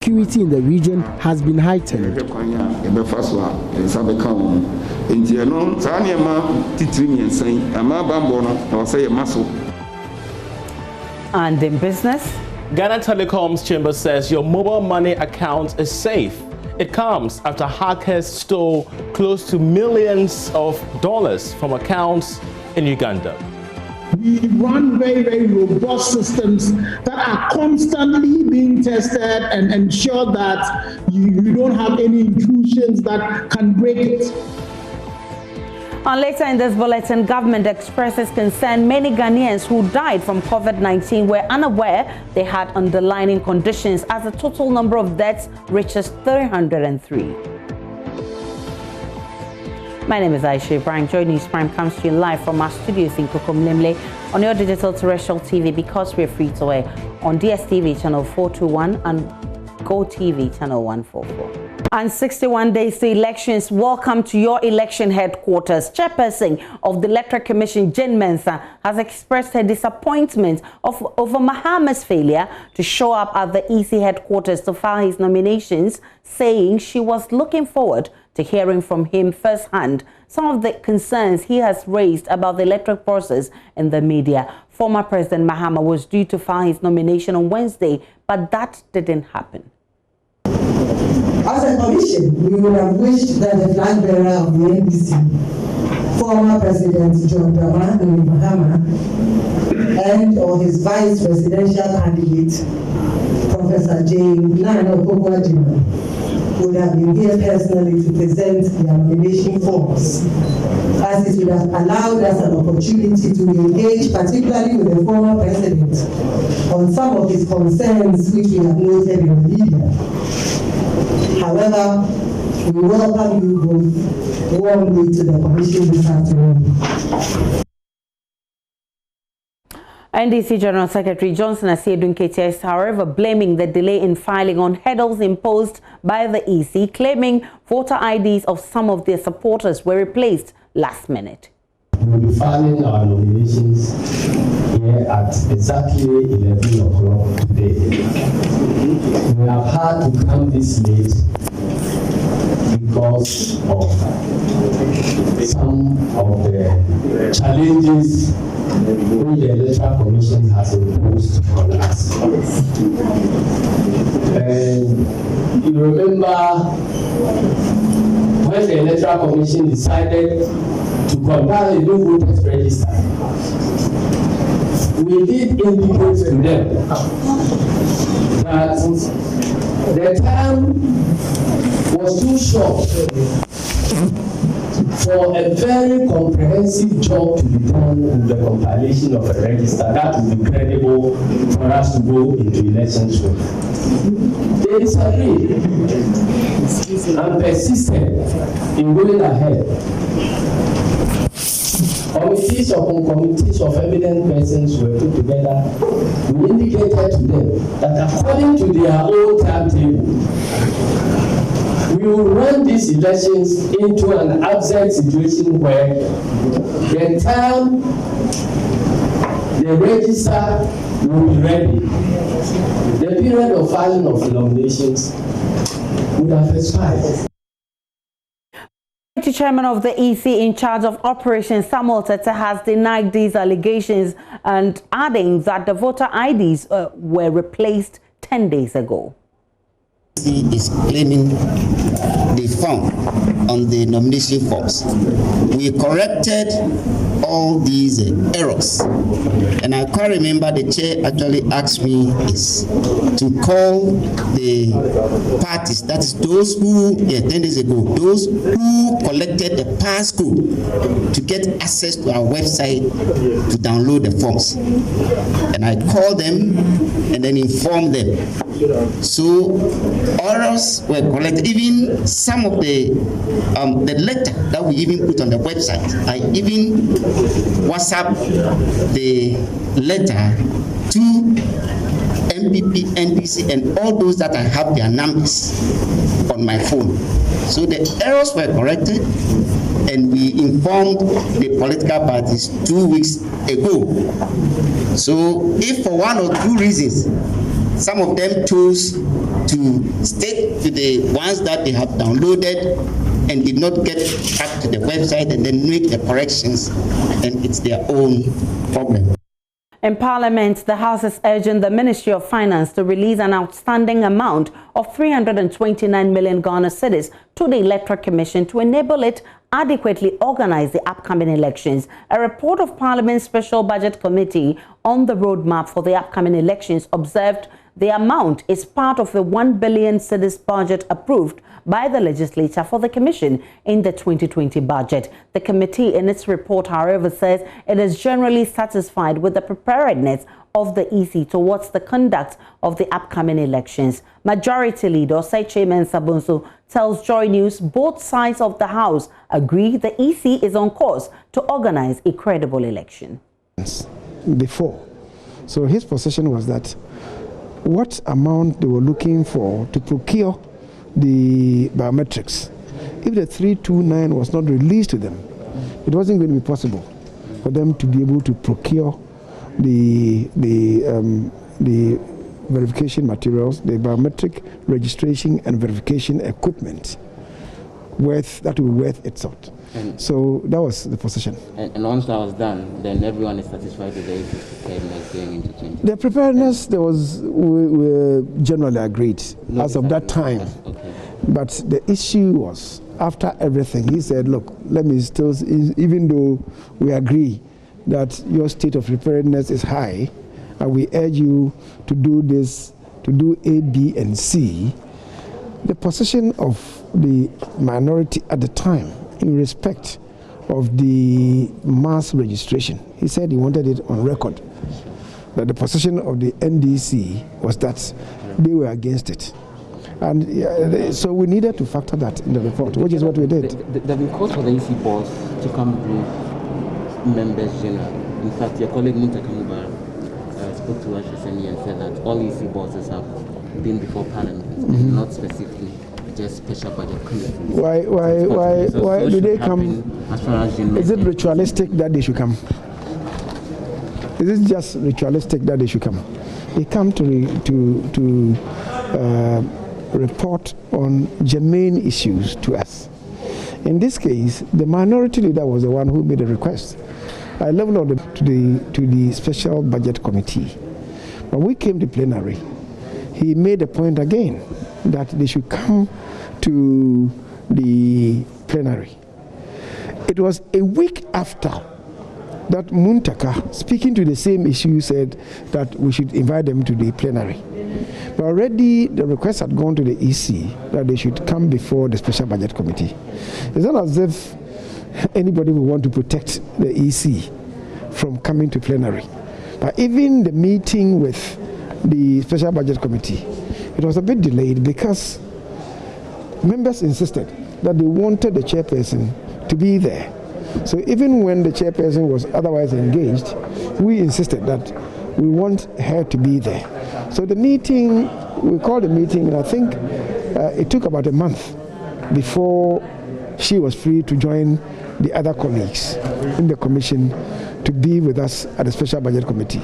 security in the region has been heightened. And in business, Ghana Telecom's chamber says your mobile money account is safe. It comes after hackers stole close to millions of dollars from accounts in Uganda. We run very, very robust systems that are constantly being tested and ensure that you don't have any intrusions that can break it. And later in this bulletin, government expresses concern many Ghanaians who died from COVID-19 were unaware they had underlying conditions as the total number of deaths reaches 303. My name is Aisha Ibrahim. Joynews Prime comes to you live from our studios in Kokomlemle on your digital terrestrial TV because we're free to air on DSTV channel 421 and GoTV channel 144. And 61 days to elections. Welcome to your election headquarters. Chairperson of the Electoral Commission, Jane Mensah, has expressed her disappointment over Mahama's failure to show up at the EC headquarters to file his nominations, saying she was looking forward to hearing from him firsthand some of the concerns he has raised about the electoral process in the media. Former President Mahama was due to file his nomination on Wednesday, but that didn't happen. As a commission, we would have wished that the flag bearer of the NDC, former President John Dramani Mahama, and/or his vice presidential candidate, Professor Jane would have been here personally to present their nomination forms, as it would have allowed us an opportunity to engage, particularly with the former president, on some of his concerns which we have noted in the media. However, we welcome you both warmly to the commission this afternoon. NDC General Secretary Johnson Asiedu Nketia is, however, blaming the delay in filing on hurdles imposed by the EC, claiming voter IDs of some of their supporters were replaced last minute. We'll be filing our nominations here at exactly 11 o'clock today. We have had to come this late because of some of the challenges which the Electoral Commission has imposed on us. And you remember when the Electoral Commission decided to compile a new voters register, we did indicate to them that the time was too short for a very comprehensive job to be done with the compilation of a register that would be credible for us to go into elections with. They disagreed and persisted in going ahead. Committees upon committees of evident persons were put together. We indicated to them that according to their own timetable, we will run these elections into an absurd situation where the time the register will be ready, the period of filing of nominations would have expired. The chairman of the EC in charge of Operation Samuel Tete has denied these allegations and adding that the voter IDs were replaced 10 days ago. Is claiming they found on the nomination forms. We corrected all these errors, and I can't remember, the chair actually asked me is to call the parties, that is those who 10 days ago, those who collected the passcode to get access to our website to download the forms, and I called them and then informed them. So errors were collected. Even some of the letter that we even put on the website, I even WhatsApp the letter to MPP, NPC, and all those that I have their numbers on my phone. So the errors were corrected, and we informed the political parties 2 weeks ago. So if for one or two reasons some of them chose to stick to the ones that they have downloaded and did not get back to the website and then make the corrections, and it's their own problem. In Parliament, the House is urging the Ministry of Finance to release an outstanding amount of 329 million Ghana cedis to the Electoral Commission to enable it adequately organize the upcoming elections. A report of Parliament's Special Budget Committee on the roadmap for the upcoming elections observed the amount is part of the 1 billion cedis budget approved by the legislature for the Commission in the 2020 budget. The committee in its report, however, says it is generally satisfied with the preparedness of the EC towards the conduct of the upcoming elections. Majority Leader Osei Mensah-Bonsu tells Joynews both sides of the House agree the EC is on course to organize a credible election. Before. So his position was that what amount they were looking for to procure the biometrics, if the 329 was not released to them, it wasn't going to be possible for them to be able to procure the verification materials, the biometric registration and verification equipment that will be worth its salt. So that was the position. And once that was done, then everyone is satisfied with the preparedness going into 2020. The preparedness, we generally agreed as of that time. Okay. But the issue was, after everything, he said, look, let me still, even though we agree that your state of preparedness is high, and we urge you to do this, to do A, B, and C, the position of the minority at the time in respect of the mass registration, he said he wanted it on record, that the position of the NDC was that they were against it. And so we needed to factor that in the report, which is what we did. There have been calls for the EC boss to come brief members general. In fact, your colleague Munta Kamuba spoke to us recently and said that all EC bosses have been before Parliament, and not specifically just special budget committees. Why do they come? As far as you know, is it ritualistic that they should come? Is it just ritualistic that they should come? They come to report on germane issues to us. In this case, the minority leader was the one who made a request. I leveled it to the Special Budget Committee. When we came to plenary, he made a point again that they should come to the plenary. It was a week after that Muntaka, speaking to the same issue, said that we should invite them to the plenary. But already the request had gone to the EC that they should come before the Special Budget Committee. It's not as if anybody would want to protect the EC from coming to plenary. But even the meeting with the Special Budget Committee, it was a bit delayed because members insisted that they wanted the chairperson to be there. So even when the chairperson was otherwise engaged, we insisted that we want her to be there. So the meeting, we called the meeting, and I think it took about a month before she was free to join the other colleagues in the commission to be with us at the Special Budget Committee.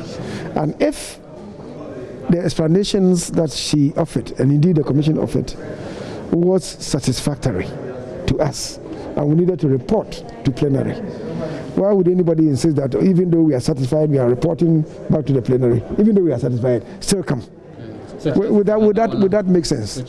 And if the explanations that she offered, and indeed the commission offered, was satisfactory to us, and we needed to report to plenary, why would anybody insist that even though we are satisfied, we are reporting back to the plenary, even though we are satisfied, still come? Would that make sense?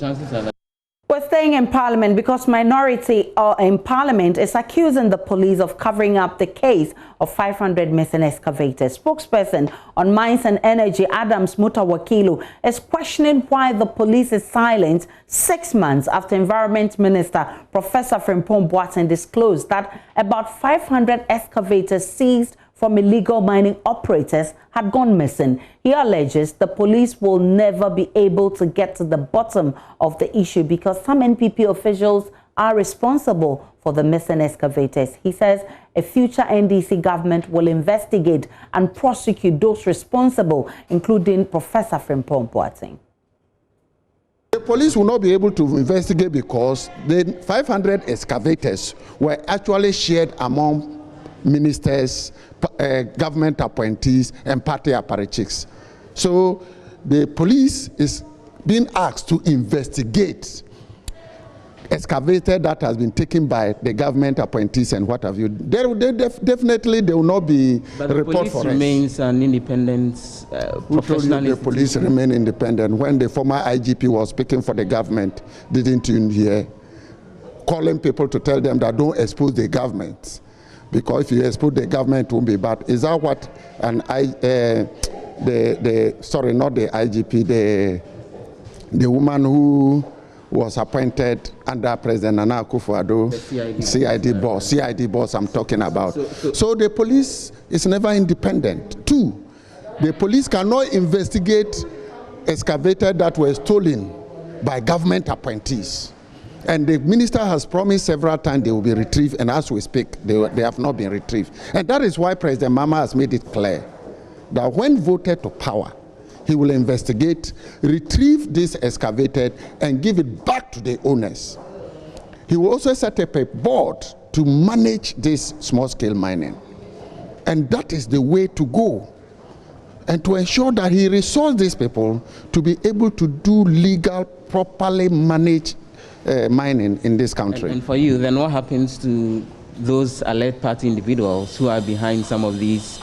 We're staying in Parliament because minority in Parliament is accusing the police of covering up the case of 500 missing excavators. Spokesperson on Mines and Energy, Adams Mutawakilu, is questioning why the police is silent 6 months after Environment Minister Professor Frimpong Boateng disclosed that about 500 excavators seized from illegal mining operators had gone missing. He alleges the police will never be able to get to the bottom of the issue because some NPP officials are responsible for the missing excavators. He says a future NDC government will investigate and prosecute those responsible, including Professor Frimpong Boateng. The police will not be able to investigate because the 500 excavators were actually shared among ministers, government appointees, and party apparatchiks. So the police is being asked to investigate excavator that has been taken by the government appointees and what have you, definitely there will not be but a report for us. But the police remains an independent professional. The police remain independent. When the former IGP was speaking for the government, didn't you hear? Calling people to tell them that don't expose the government, because if you expose the government, it won't be bad. Is that what sorry, not the IGP, the woman who was appointed under President Nana Akufo-Addo, CID boss I'm talking about. So the police is never independent. 2, the police cannot investigate excavator that were stolen by government appointees. And the minister has promised several times they will be retrieved, and as we speak, they have not been retrieved. And that is why President Mahama has made it clear that when voted to power, he will investigate, retrieve this excavator, and give it back to the owners. He will also set up a board to manage this small-scale mining. And that is the way to go. And to ensure that he resources these people to be able to do legal, properly managed mining in this country. And for you, then what happens to those alert party individuals who are behind some of these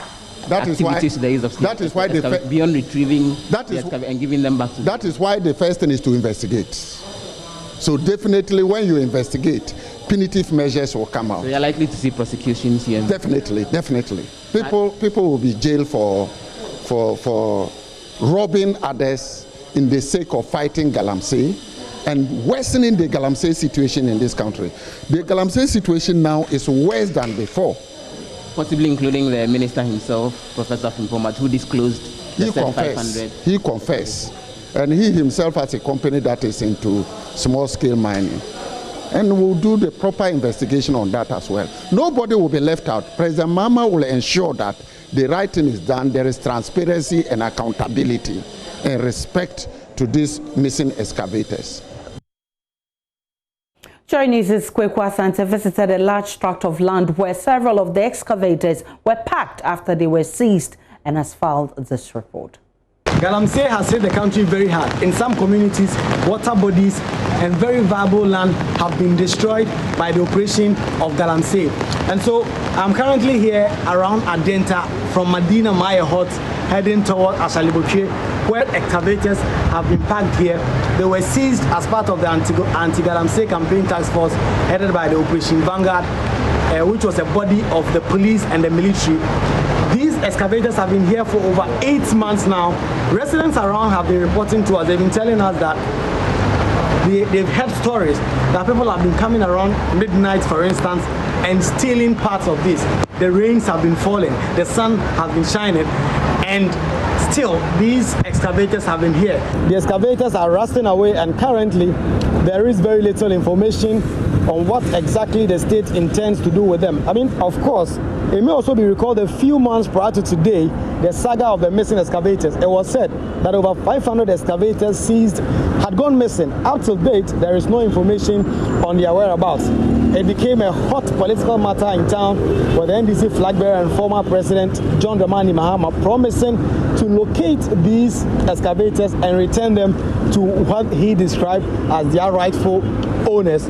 activities? That is why beyond retrieving and giving them back to them. That is why the first thing is to investigate. So definitely when you investigate, punitive measures will come out. So you're likely to see prosecutions here? Definitely. People will be jailed for robbing others in the sake of fighting Galamsey and worsening the Galamsey situation in this country. The Galamsey situation now is worse than before. Possibly including the minister himself, Professor Fimpomat, who disclosed the 500. He confessed. And he himself has a company that is into small-scale mining. And we'll do the proper investigation on that as well. Nobody will be left out. President Mahama will ensure that the right thing is done, there is transparency and accountability and respect to these missing excavators. Joynews' Kwekwa Asante visited a large tract of land where several of the excavators were packed after they were seized and has filed this report. Galamsey has hit the country very hard. In some communities, water bodies and very valuable land have been destroyed by the operation of Galamsey. And so I'm currently here around Adenta from Medina Maya Hut, heading toward Ashalibokye, where excavators have been packed here. They were seized as part of the anti-Galamsey campaign task force headed by the Operation Vanguard, which was a body of the police and the military. These excavators have been here for over 8 months now. Residents around have been reporting to us. They've been telling us that they've heard stories that people have been coming around midnight, for instance, and stealing parts of this. The rains have been falling, the sun has been shining, and still these excavators have been here. The excavators are rusting away, and currently there is very little information on what exactly the state intends to do with them. I mean, of course, it may also be recalled a few months prior to today, the saga of the missing excavators. It was said that over 500 excavators seized had gone missing. Up to date, there is no information on their whereabouts. It became a hot political matter in town, with the NDC flag bearer and former President John Dramani Mahama promising to locate these excavators and return them to what he described as their rightful owners.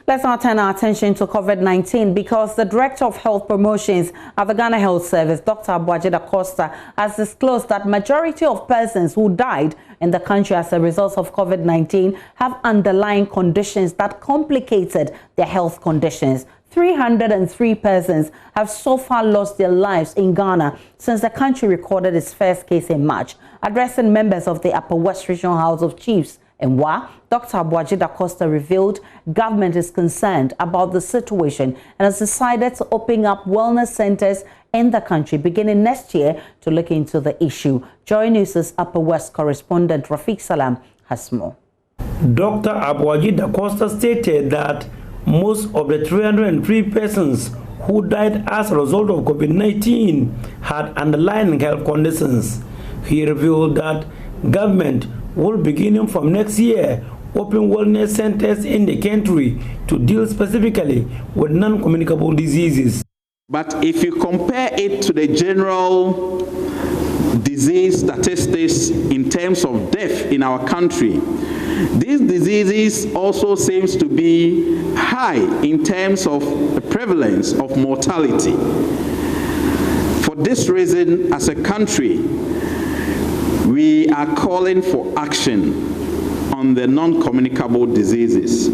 Let's now turn our attention to COVID-19 because the Director of Health Promotions at the Ghana Health Service, Dr. Abuaji Da Costa, has disclosed that majority of persons who died in the country as a result of COVID-19 have underlying conditions that complicated their health conditions. 303 persons have so far lost their lives in Ghana since the country recorded its first case in March. Addressing members of the Upper West Regional House of Chiefs, Dr. Abuaji Da Costa revealed government is concerned about the situation and has decided to open up wellness centers in the country beginning next year to look into the issue. Joynews' Upper West correspondent Rafiq Salam has more. Dr. Abuaji Da Costa stated that most of the 303 persons who died as a result of COVID-19 had underlying health conditions. He revealed that government will beginning from next year open wellness centers in the country to deal specifically with non-communicable diseases. But if you compare it to the general disease statistics in terms of death in our country, these diseases also seems to be high in terms of the prevalence of mortality. For this reason, as a country, we are calling for action on the non-communicable diseases.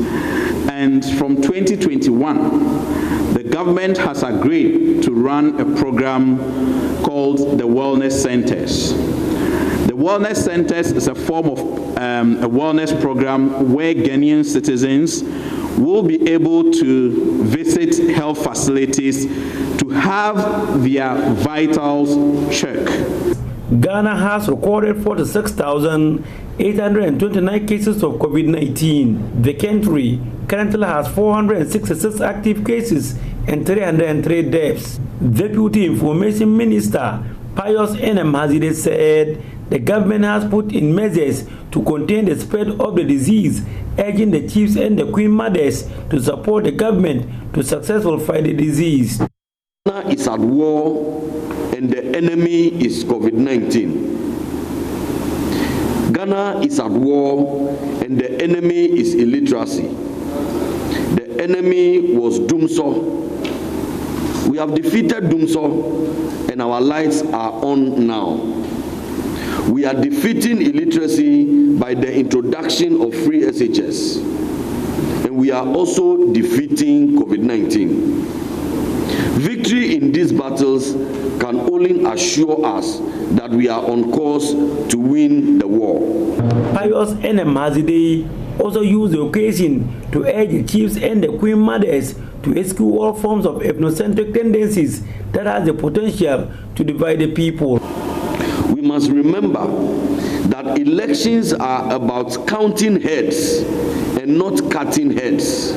And from 2021, the government has agreed to run a program called the Wellness Centers. The Wellness Centers is a form of a wellness program where Ghanaian citizens will be able to visit health facilities to have their vitals checked. Ghana has recorded 46,829 cases of COVID-19. The country currently has 466 active cases and 303 deaths. Deputy Information Minister Pius Nmazide said the government has put in measures to contain the spread of the disease, urging the chiefs and the queen mothers to support the government to successfully fight the disease. Ghana is at war and the enemy is COVID-19. Ghana is at war and the enemy is illiteracy. The enemy was Dumso. We have defeated Dumso and our lights are on now. We are defeating illiteracy by the introduction of free SHS. And we are also defeating COVID-19. Victory in these battles can only assure us that we are on course to win the war. Pius Nmazide also used the occasion to urge the chiefs and the queen mothers to eschew all forms of ethnocentric tendencies that has the potential to divide the people. We must remember that elections are about counting heads and not cutting heads.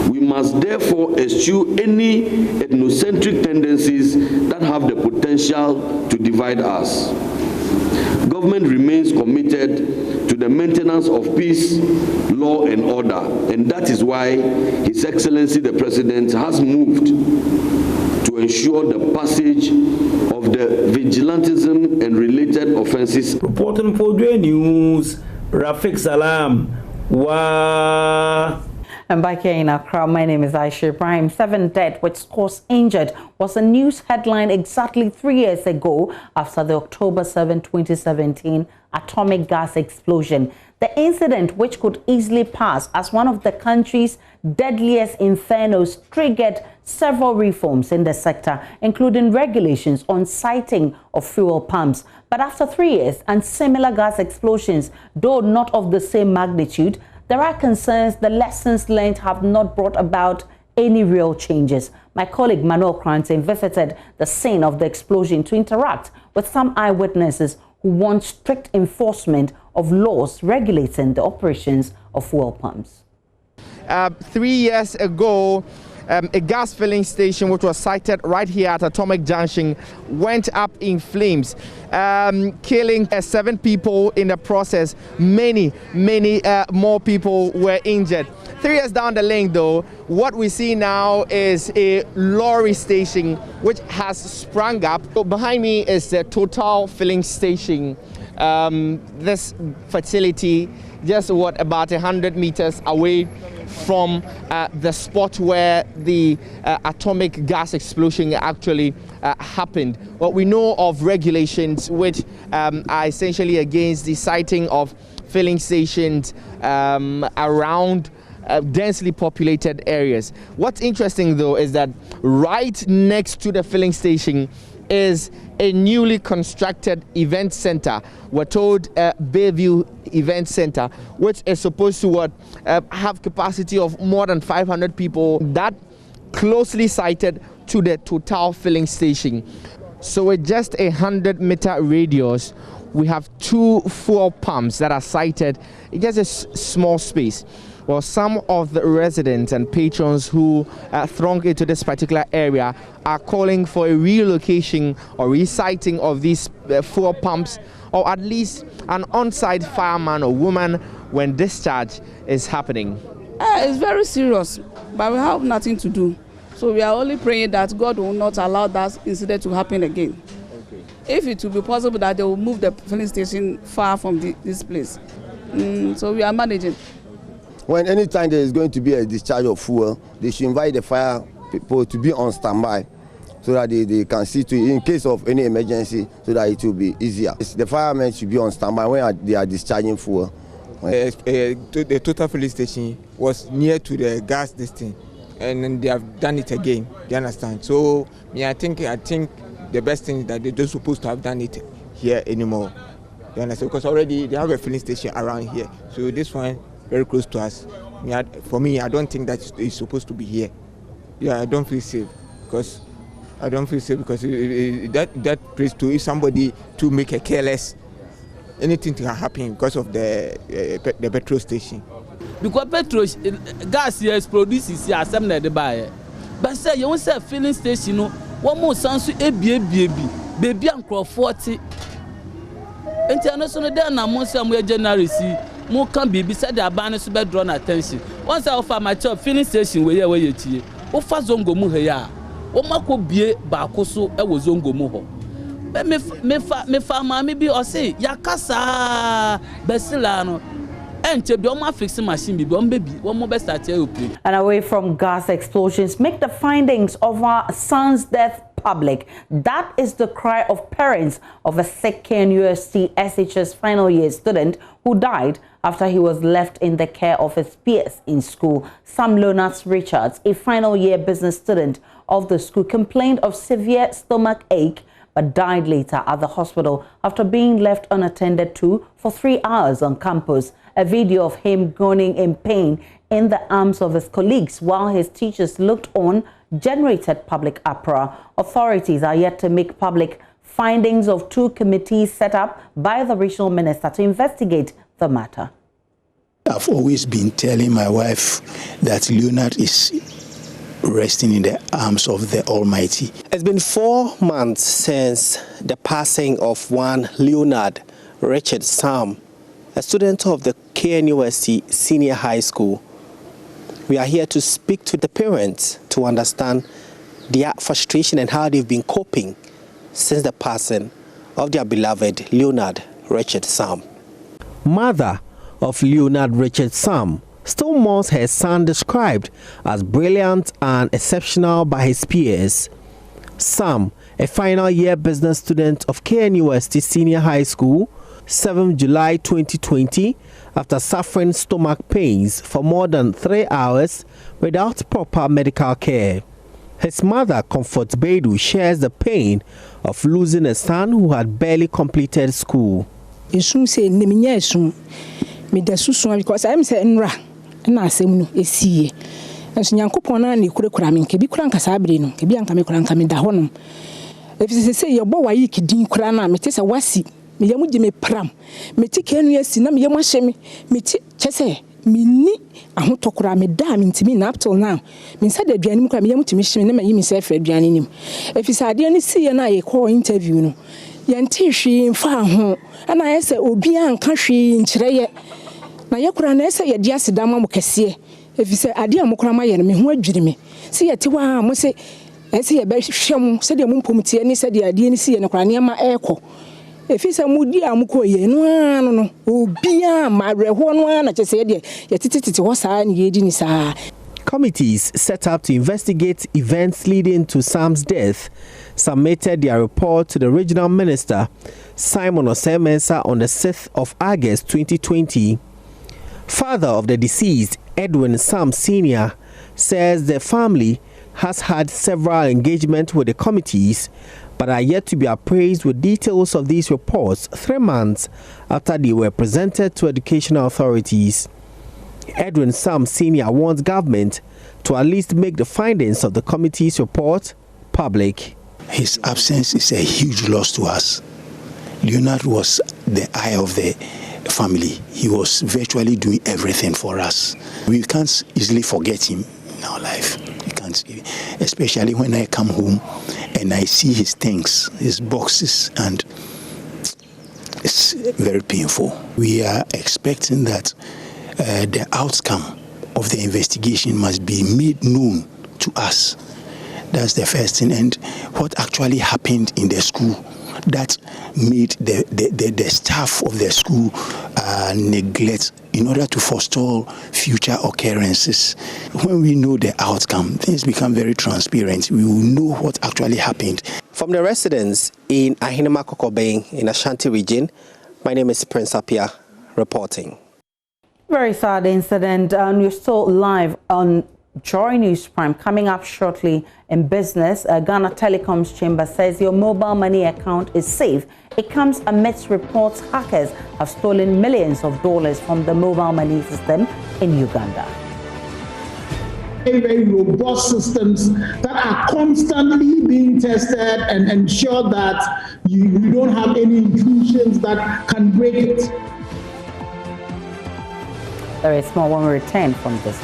We must therefore eschew any ethnocentric tendencies that have the potential to divide us. Government remains committed to the maintenance of peace, law and order, and that is why His Excellency the President has moved to ensure the passage of the vigilantism and related offenses. Reporting for Joynews, Rafiq Salam. And back here in Accra, my name is Aisha Ibrahim. 7 dead with scores injured was a news headline exactly 3 years ago after the October 7, 2017 atomic gas explosion. The incident, which could easily pass as one of the country's deadliest infernos, triggered several reforms in the sector, including regulations on siting of fuel pumps. But after 3 years and similar gas explosions, though not of the same magnitude, there are concerns the lessons learned have not brought about any real changes. My colleague Manuel Krantin visited the scene of the explosion to interact with some eyewitnesses who want strict enforcement of laws regulating the operations of fuel pumps. 3 years ago, a gas filling station which was sited right here at Atomic Junction went up in flames, killing 7 people in the process. Many more people were injured. 3 years down the lane, though, what we see now is a lorry station which has sprung up. So behind me is the Total filling station. This facility just about 100 meters away from the spot where the atomic gas explosion actually happened. What we know of regulations which are essentially against the siting of filling stations around densely populated areas. What's interesting, though, is that right next to the filling station is a newly constructed event center. We're told Bayview Event Center, which is supposed to have capacity of more than 500 people. That closely sited to the Total filling station. So with just 100-meter radius, we have 2 fuel pumps that are sited in just a small space. Well, some of the residents and patrons who throng into this particular area are calling for a relocation or resiting of these fuel pumps, or at least an on-site fireman or woman when discharge is happening. It's very serious, but we have nothing to do. So we are only praying that God will not allow that incident to happen again. Okay. if it will be possible that they will move the filling station far from this place. So we are managing. When anytime there is going to be a discharge of fuel, they should invite the fire people to be on standby so that they can see to in case of any emergency so that it will be easier. The firemen should be on standby when they are discharging fuel. The total filling station was near to the gas station, and then they have done it again. You understand? So I think the best thing is that they're not supposed to have done it here anymore. You understand? Because already they have a filling station around here. So this one very close to us. For me, I don't think that it's supposed to be here. Yeah, I don't feel safe because that place too. If somebody to make a careless, anything can happen because of the petrol station. Because petrol gas here is produced here, assembly the buy. But say you want say filling station no, one more sounds to baby and crop 40. International there na mo say mo January see mo can be beside the ban so be draw attention. Once I offer my job filling station we ye tie. O fa zongo mu he ya. O mako bie ba akoso e wo zongo mu ho. Me fa mama bi o say yakasa besila no. And away from gas explosions, make the findings of our son's death public. That is the cry of parents of a sick KNUST SHS final year student who died after he was left in the care of his peers in school. Sam Leonard Richards, a final year business student of the school, complained of severe stomach ache but died later at the hospital after being left unattended to for 3 hours on campus. A video of him groaning in pain in the arms of his colleagues while his teachers looked on generated public uproar. Authorities are yet to make public findings of 2 committees set up by the regional minister to investigate the matter. I've always been telling my wife that Leonard is resting in the arms of the Almighty. It's been 4 months since the passing of one Leonard Richard Sam, a student of the KNUST Senior High School. We are here to speak to the parents to understand their frustration and how they've been coping since the passing of their beloved Leonard Richard Sam. Mother of Leonard Richard Sam still mourns her son, described as brilliant and exceptional by his peers. Sam, a final year business student of KNUST Senior High School, 7 July 2020, after suffering stomach pains for more than 3 hours without proper medical care. His mother, Comfort Bedu, shares the pain of losing a son who had barely completed school. Because I'm saying, na asem no esie enso nyankopon na ne kurakura me nke bi kura nkasa abre no ke bi anka me kura nka me da honom efise se ye bo wayi kidin kura na me te se wasi me yamu je me pram me ti kenu asi na me yamu ahye me ti chese me ni ahotokura me da me ntimi na up till now me nsa da aduane mu kura me yamu timi hye me na mayi me se fa aduane nim efise ade ne sie na ye call interview no ye nti hwe mfa ho na yese obi anka hwe nkyereye na yakura na ese yedi asidama mu kese efise ade amukura ma ye no me ho adwiri me se yeti wa mo se ese ye be hwem se de mu mpomtie ni se de ade ni se ye no kura ne ma eko efise mu di amuko ye no anu no obi a ma reho no na chese ye de yetititi ho saa ni yedi ni saa. Committees set up to investigate events leading to Sam's death submitted their report to the regional minister, Simon Osemensa, on the 6th of August 2020. Father of the deceased, Edwin Sam Sr., says the family has had several engagements with the committees, but are yet to be appraised with details of these reports 3 months after they were presented to educational authorities. Edwin Sam Sr. wants government to at least make the findings of the committee's report public. His absence is a huge loss to us. Leonard was the eye of the family. He was virtually doing everything for us. We can't easily forget him in our life. We can't, especially when I come home and I see his things, his boxes, and it's very painful. We are expecting that the outcome of the investigation must be made known to us. That's the first thing. And what actually happened in the school, that made the staff of the school neglect in order to forestall future occurrences. When we know the outcome, things become very transparent. We will know what actually happened. From the residents in Ahinema Kokobeng in Ashanti region, my name is Prince Apia, reporting. Very sad incident, and you're still live on Joynews Prime. Coming up shortly in business, Ghana Telecom's chamber says your mobile money account is safe. It comes amidst reports hackers have stolen millions of dollars from the mobile money system in Uganda. Very robust systems that are constantly being tested and ensure that you don't have any intrusions that can break it. There is more when we return from this.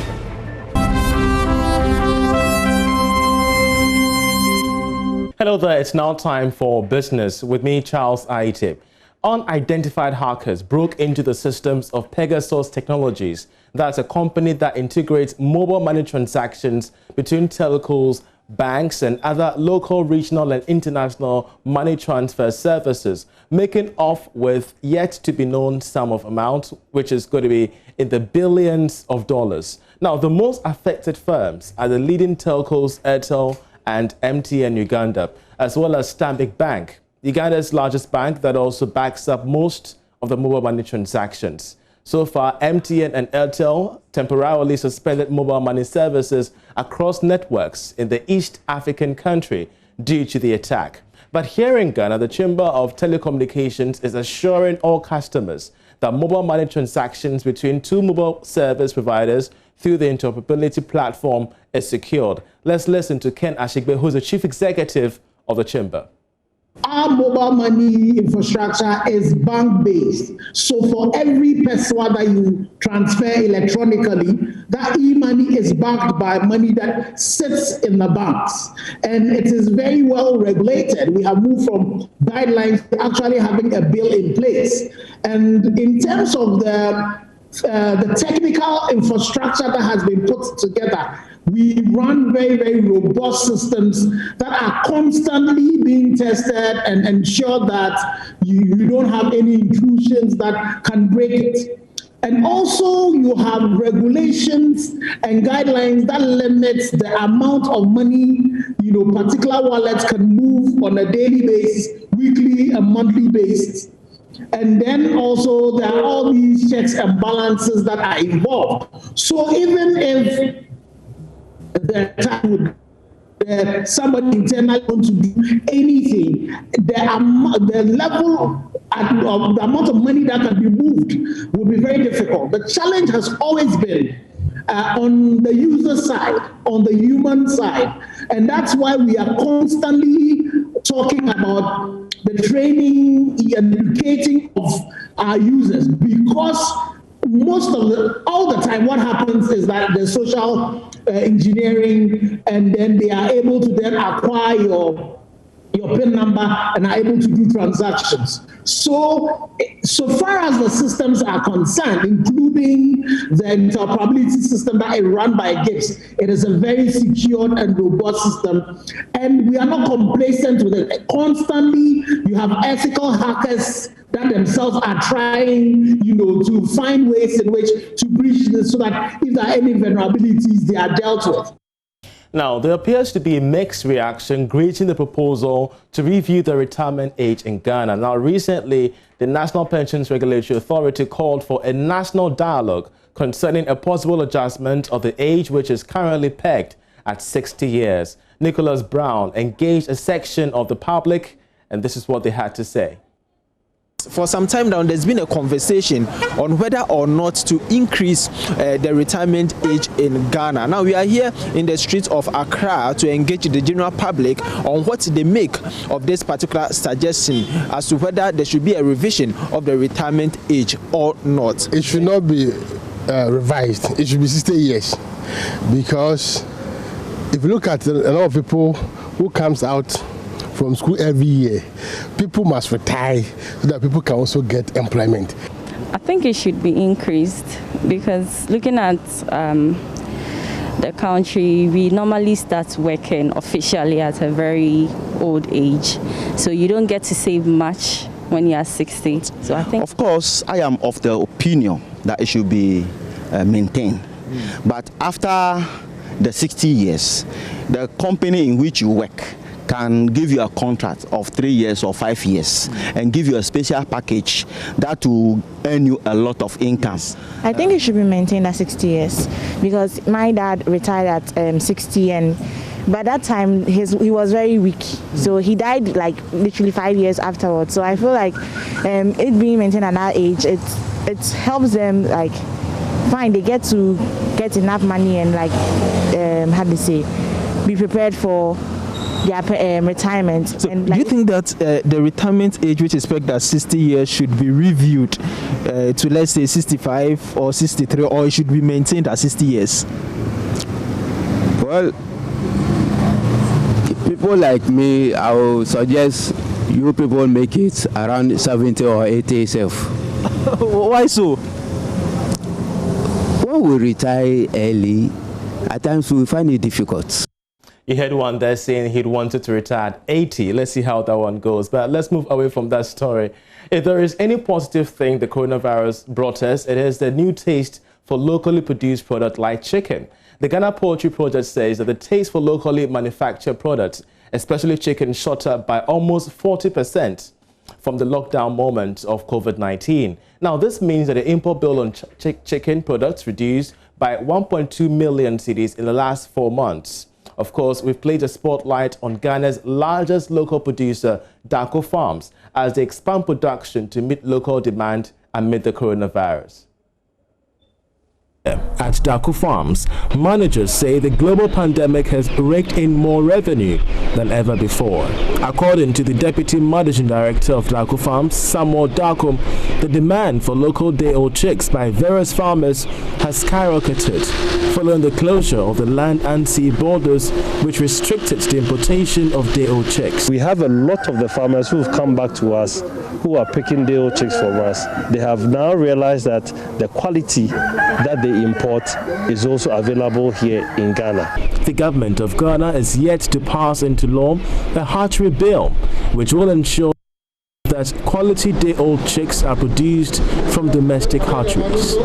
Hello there, it's now time for business with me, Charles Aite. Unidentified hackers broke into the systems of Pegasus Technologies. That's a company that integrates mobile money transactions between telcos, banks, and other local, regional, and international money transfer services, making off with yet to be known sum of amount, which is going to be in the billions of dollars. Now, the most affected firms are the leading telcos, Airtel and MTN Uganda, as well as Stanbic Bank, Uganda's largest bank that also backs up most of the mobile money transactions. So far, MTN and Airtel temporarily suspended mobile money services across networks in the East African country due to the attack. But here in Ghana, the Chamber of Telecommunications is assuring all customers that mobile money transactions between two mobile service providers through the interoperability platform is secured. Let's listen to Ken Ashigbe, who's the chief executive of the Chamber. Our mobile money infrastructure is bank-based. So for every pesewa that you transfer electronically, that e-money is backed by money that sits in the banks. And it is very well regulated. We have moved from guidelines to actually having a bill in place. And in terms of the technical infrastructure that has been put together, we run very robust systems that are constantly being tested and ensure that you don't have any intrusions that can break it. And also you have regulations and guidelines that limit the amount of money, particular wallets can move on a daily basis, weekly and monthly basis. And then also there are all these checks and balances that are involved. So even if somebody internally wants to do anything, the level of the amount of money that can be moved will be very difficult. The challenge has always been on the user side, on the human side. And that's why we are constantly talking about the training and educating of our users, because all the time what happens is that the social engineering, and then they are able to then acquire your PIN number and are able to do transactions. So far as the systems are concerned, including the interoperability system that is run by GIPS, it is a very secure and robust system. And we are not complacent with it. Constantly, you have ethical hackers that themselves are trying, to find ways in which to breach this so that if there are any vulnerabilities, they are dealt with. Now, there appears to be a mixed reaction greeting the proposal to review the retirement age in Ghana. Now, recently, the National Pensions Regulatory Authority called for a national dialogue concerning a possible adjustment of the age, which is currently pegged at 60 years. Nicholas Brown engaged a section of the public, and this is what they had to say. For some time now, there's been a conversation on whether or not to increase the retirement age in Ghana. Now, we are here in the streets of Accra to engage the general public on what they make of this particular suggestion as to whether there should be a revision of the retirement age or not. It should not be revised. It should be 60 years, because if you look at a lot of people who comes out from school every year, people must retire so that people can also get employment. I think it should be increased, because looking at the country, we normally start working officially at a very old age. So you don't get to save much when you are 60. So I think... Of course, I am of the opinion that it should be maintained. But after the 60 years, the company in which you work can give you a contract of 3 years or 5 years and give you a special package that will earn you a lot of income. I think it should be maintained at 60 years because my dad retired at 60, and by that time he was very weak, so he died like literally 5 years afterwards. So I feel like it being maintained at that age, it helps them, like, fine, they get to get enough money and, like, how do you say, be prepared for their retirement. So do you think that the retirement age, which is expected at 60 years, should be reviewed to, let's say, 65 or 63, or it should be maintained at 60 years? Well, people like me, I will suggest you people make it around 70 or 80 itself. Why so? When we retire early, at times we find it difficult. You heard one there saying he'd wanted to retire at 80. Let's see how that one goes. But let's move away from that story. If there is any positive thing the coronavirus brought us, it is the new taste for locally produced products like chicken. The Ghana Poultry Project says that the taste for locally manufactured products, especially chicken, shot up by almost 40% from the lockdown moment of COVID-19. Now, this means that the import bill on chicken products reduced by 1.2 million cedis in the last 4 months. Of course, we've placed a spotlight on Ghana's largest local producer, Darko Farms, as they expand production to meet local demand amid the coronavirus. At Darko Farms, managers say the global pandemic has raked in more revenue than ever before. According to the Deputy Managing Director of Darko Farms, Samuel Darko, the demand for local day-old chicks by various farmers has skyrocketed following the closure of the land and sea borders, which restricted the importation of day-old chicks. We have a lot of the farmers who have come back to us who are picking day-old chicks from us. They have now realized that the quality that they import is also available here in Ghana. The government of Ghana is yet to pass into law a hatchery bill, which will ensure that quality day-old chicks are produced from domestic hatcheries.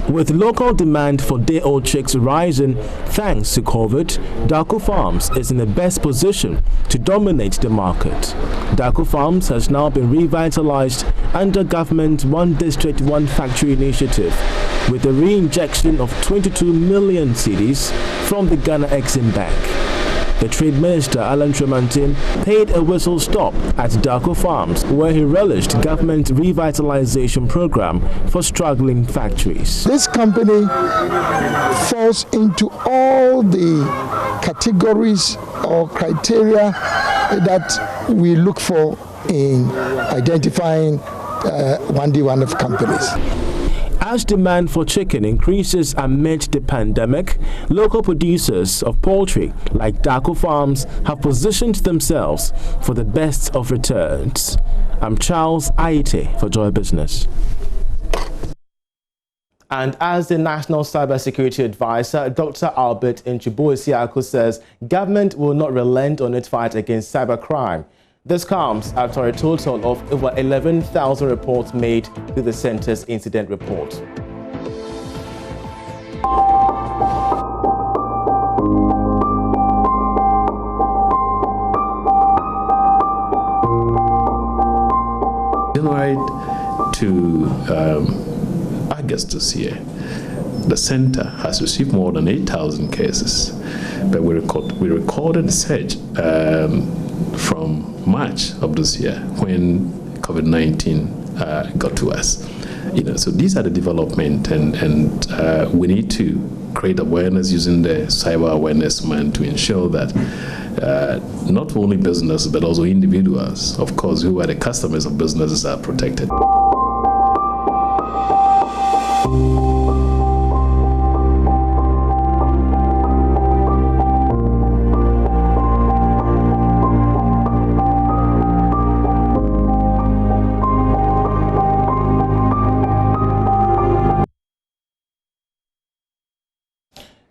With local demand for day-old chicks rising thanks to COVID, Darko Farms is in the best position to dominate the market. Darko Farms has now been revitalized under government One District, One Factory initiative, with a re-injection of 22 million cedis from the Ghana Exim Bank. The Trade Minister, Alan Tremantin, paid a whistle stop at Darko Farms, where he relished government revitalization program for struggling factories. This company falls into all the categories or criteria that we look for in identifying one of companies. As demand for chicken increases amid the pandemic, local producers of poultry like Darko Farms have positioned themselves for the best of returns. I'm Charles Aite for Joy Business. And as the National Cybersecurity Advisor, Dr. Albert Nchubu-Esiako says government will not relent on its fight against cybercrime. This comes after a total of over 11,000 reports made through the Centre's incident report. January to August this year, the center has received more than 8,000 cases, but we recorded a surge from March of this year when COVID-19 got to us. So these are the development, and we need to create awareness using the Cyber Awareness Month to ensure that not only business but also individuals, of course, who are the customers of businesses, are protected.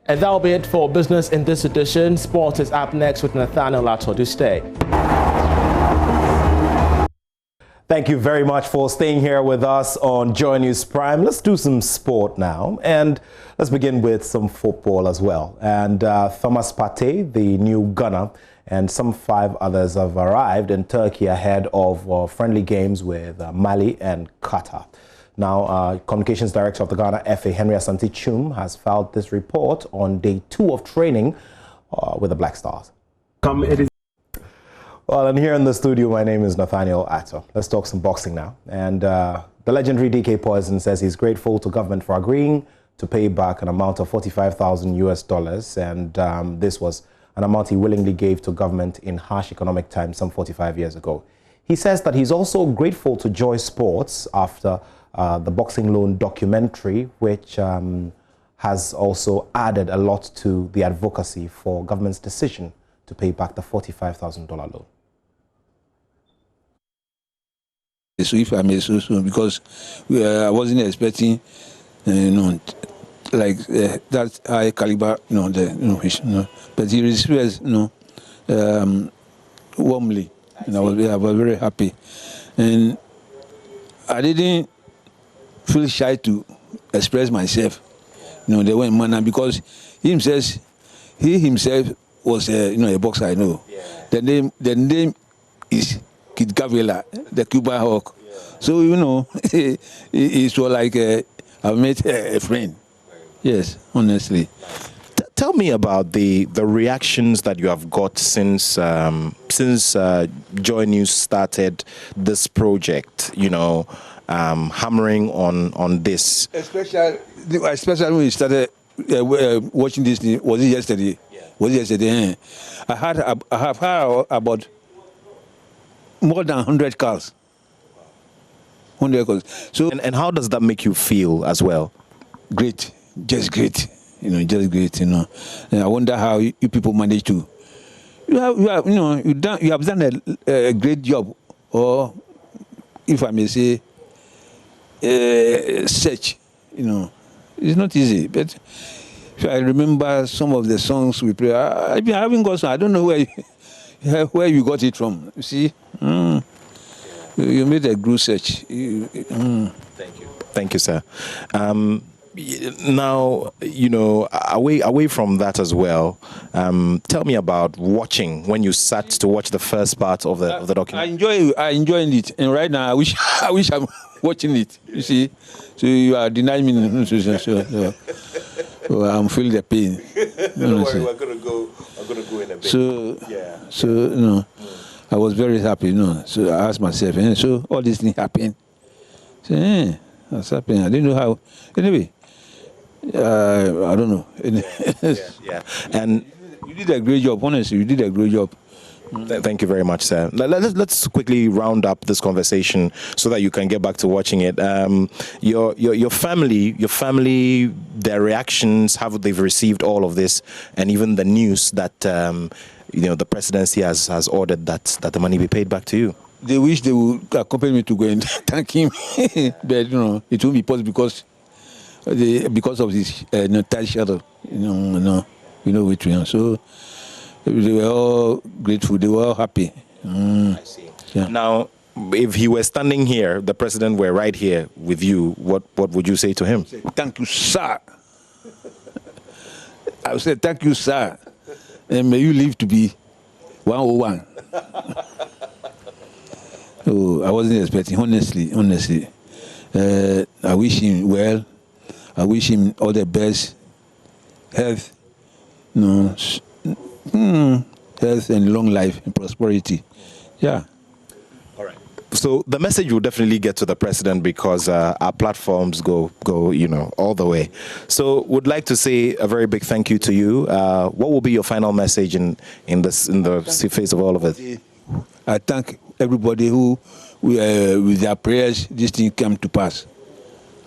And that'll be it for business in this edition. Sport is up next with Nathaniel Lato. Do stay. Thank you very much for staying here with us on Joynews Prime. Let's do some sport now, and let's begin with some football as well. And Thomas Partey, the new gunner, and some 5 others have arrived in Turkey ahead of friendly games with Mali and Qatar. Now, Communications Director of the Ghana FA, Henry Asante Chum, has filed this report on day 2 of training with the Black Stars. Well, and here in the studio, my name is Nathaniel Atto. Let's talk some boxing now. And the legendary DK Poison says he's grateful to government for agreeing to pay back an amount of $45,000 US. And this was an amount he willingly gave to government in harsh economic times some 45 years ago. He says that he's also grateful to Joy Sports after the boxing loan documentary, which has also added a lot to the advocacy for government's decision to pay back the $45,000 loan. So if I may so soon, because I wasn't expecting, that high caliber, but he received, warmly, and I was very happy, and I didn't feel shy to express myself, the way manner, because he himself was a boxer, I know. Yeah. The name is Kid Gavila, the Cuban Hawk. Yeah. So, it's like I've met a friend. Yes, honestly. Tell me about the reactions that you have got since Joynews started this project, hammering on this. Especially when we started watching this, was it yesterday? Yeah. Was it yesterday? I have heard about more than 100 cars. 100 cars. So, and how does that make you feel as well? Great, just great. Just great. And I wonder how you people manage to. You have done a great job, or if I may say, search. It's not easy, but if I remember some of the songs we play, I've been having got some. I don't know where you got it from. You see, you made a good search. Thank you, sir. Now, away from that as well, tell me about watching when you sat to watch the first part of the documentary. I enjoyed it, and right now I wish I'm watching it. You see, so you are denying me. So I'm feeling the pain. Don't worry, I'm gonna go in a bit. So I was very happy. So I asked myself, so all these things happen. So that's happening. I didn't know how. Anyway. I don't know. Yeah. And you did a great job. Honestly, you did a great job. Thank you very much, sir. Let's quickly round up this conversation so that you can get back to watching it. Your family, their reactions, how they've received all of this, and even the news that the presidency has ordered that the money be paid back to you. They wish they would accompany me to go and thank him, but it won't be possible because of this tight schedule, which one. So they were all grateful. They were all happy. I see. Yeah. Now, if he were standing here, the president were right here with you, what would you say to him? Thank you, sir. I would say thank you, sir, and may you live to be 101. Oh, I wasn't expecting. Honestly, I wish him well. I wish him all the best, health, health and long life and prosperity. Yeah. All right. So the message will definitely get to the president because our platforms go all the way. So would like to say a very big thank you to you. What will be your final message in the face of all of it? I thank everybody who, with their prayers, this thing came to pass.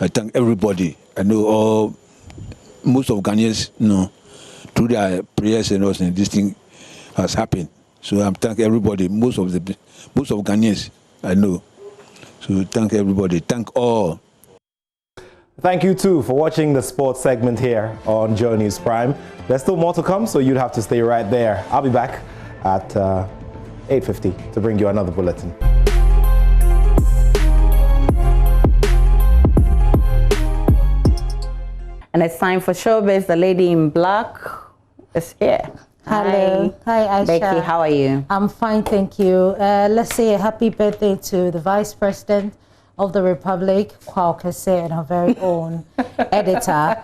I thank everybody. I know most of Ghanaians, through their prayers and all, this thing has happened. So I'm thank everybody. Most of Ghanaians, I know. So thank everybody. Thank all. Thank you too for watching the sports segment here on Joynews Prime. There's still more to come, so you'd have to stay right there. I'll be back at 8:50 to bring you another bulletin. And it's time for Showbiz. The lady in black is here. Hello. Hi, Aisha. Becky, how are you? I'm fine, thank you. Let's say a happy birthday to the Vice President of the Republic, Kwakese, and our very own editor,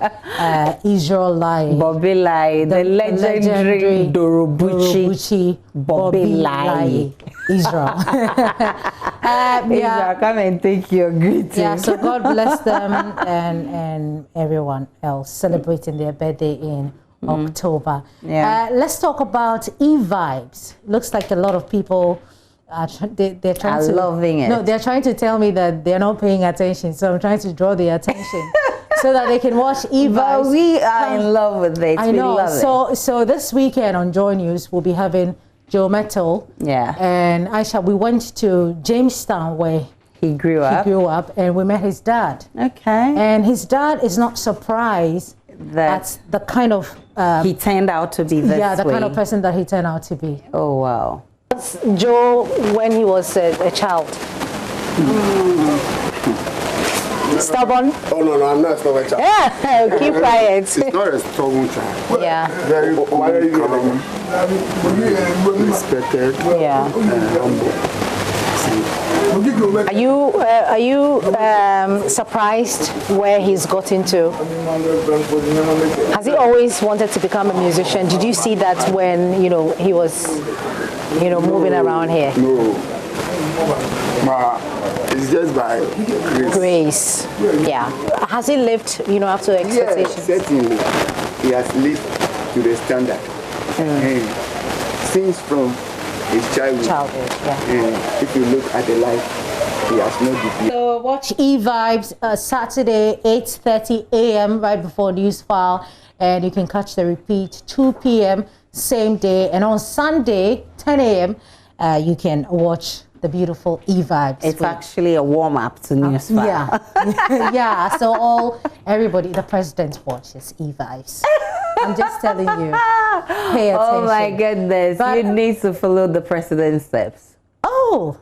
Israel Lai. Bobby Lai, the legendary Dorobuchi Bobby Lai. Israel. Israel, come and take your greeting. Yeah, so God bless them and everyone else celebrating their birthday in October. Yeah. Let's talk about e-vibes. Looks like a lot of people they're trying to loving it. No, they're trying to tell me that they're not paying attention. So I'm trying to draw their attention so that they can watch e-vibes. But we are in love with it. I know. We love So this weekend on Joynews, we'll be having Joe Metal. Yeah. And Aisha, we went to Jamestown where he grew up. And we met his dad. Okay. And his dad is not surprised that's the kind of he turned out to be this yeah, the way. kind of person that he turned out to be. Oh wow. Joe, when he was a child. Stubborn? Oh no, I'm not a stubborn child. Yeah, keep quiet. It's not a stubborn child. Yeah. Very calm, respected, humble. Are you surprised where he's got into? Has he always wanted to become a musician? Did you see that when he was moving around here? No, but it's just by grace. Yeah. Has he lived up to expectations? Yes, certainly. He has lived to the standard. And since from his childhood, if you look at the life, he has no degree. So watch e-vibes Saturday 8:30 a.m. right before news file, and you can catch the repeat 2 p.m. same day, and on Sunday 10 a.m. You can watch the beautiful e-vibes. It's actually a warm-up to news file. Yeah. Yeah, so everybody, the president watches e-vibes. I'm just telling you, pay attention. Oh my goodness, you need to follow the president's steps. Oh,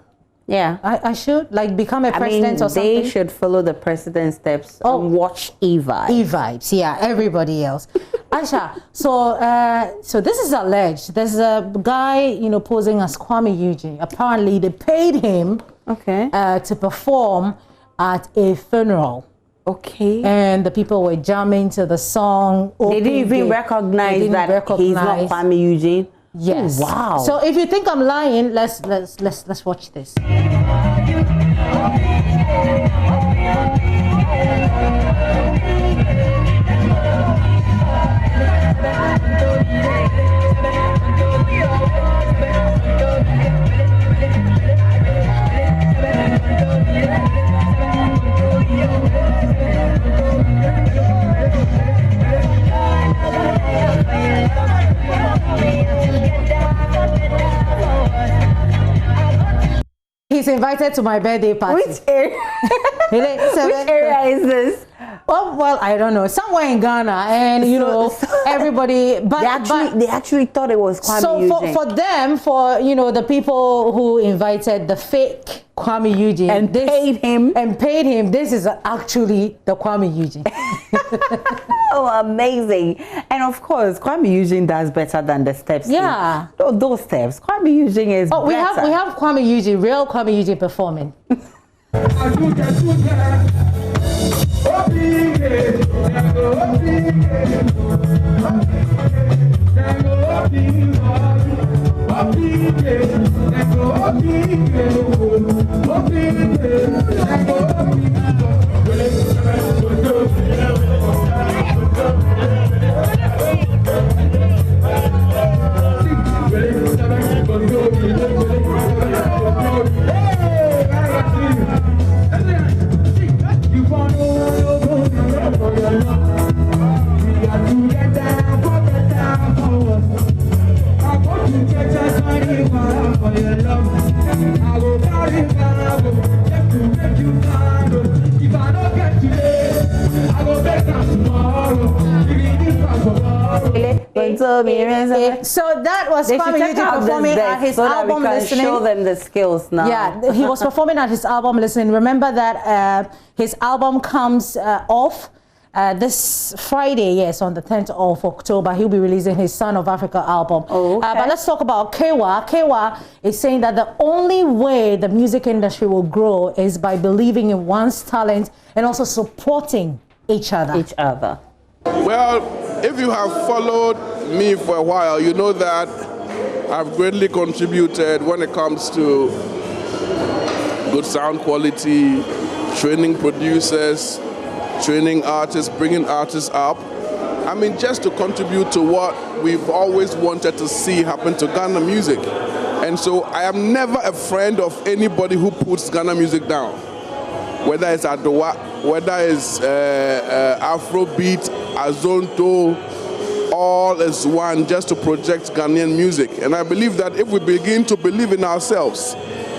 yeah. I should become a president or something. They should follow the president's steps and watch e-vibes. E-vibes, yeah, everybody else. Aisha, so this is alleged. There's a guy, posing as Kwame Eugene. Apparently, they paid him to perform at a funeral. Okay. And the people were jamming to the song. They didn't even recognize that he's not Kwame Eugene. Yes. Oh, wow. So if you think I'm lying, let's watch this. He's invited to my birthday party. Which area? Which area is this? Oh, well, I don't know. Somewhere in Ghana, and everybody. But they actually thought it was Kwame Eugene. So for them, the people who invited the fake Kwame Eugene and paid him, this is actually the Kwame Eugene. Oh, amazing! And of course, Kwame Eugene does better than the steps. Yeah, those steps. Kwame Eugene is. Oh, we have Kwame Eugene, real Kwame Eugene performing. If I don't get today, So that was Kwame Eugene performing at his album Listening. Show them the skills now. Yeah, he was performing at his album Listening. Remember that his album comes off this Friday, yes, on the 10th of October. He'll be releasing his Son of Africa album. Oh, okay. But let's talk about Kewa. Kewa is saying that the only way the music industry will grow is by believing in one's talent and also supporting each other. Well, if you have followed me for a while, you know that I've greatly contributed when it comes to good sound quality, training producers, training artists, bringing artists up. I mean, just to contribute to what we've always wanted to see happen to Ghana music. And so I am never a friend of anybody who puts Ghana music down. Whether it's Adowa, whether it's Afrobeat, Azonto, all is one, just to project Ghanaian music. And I believe that if we begin to believe in ourselves,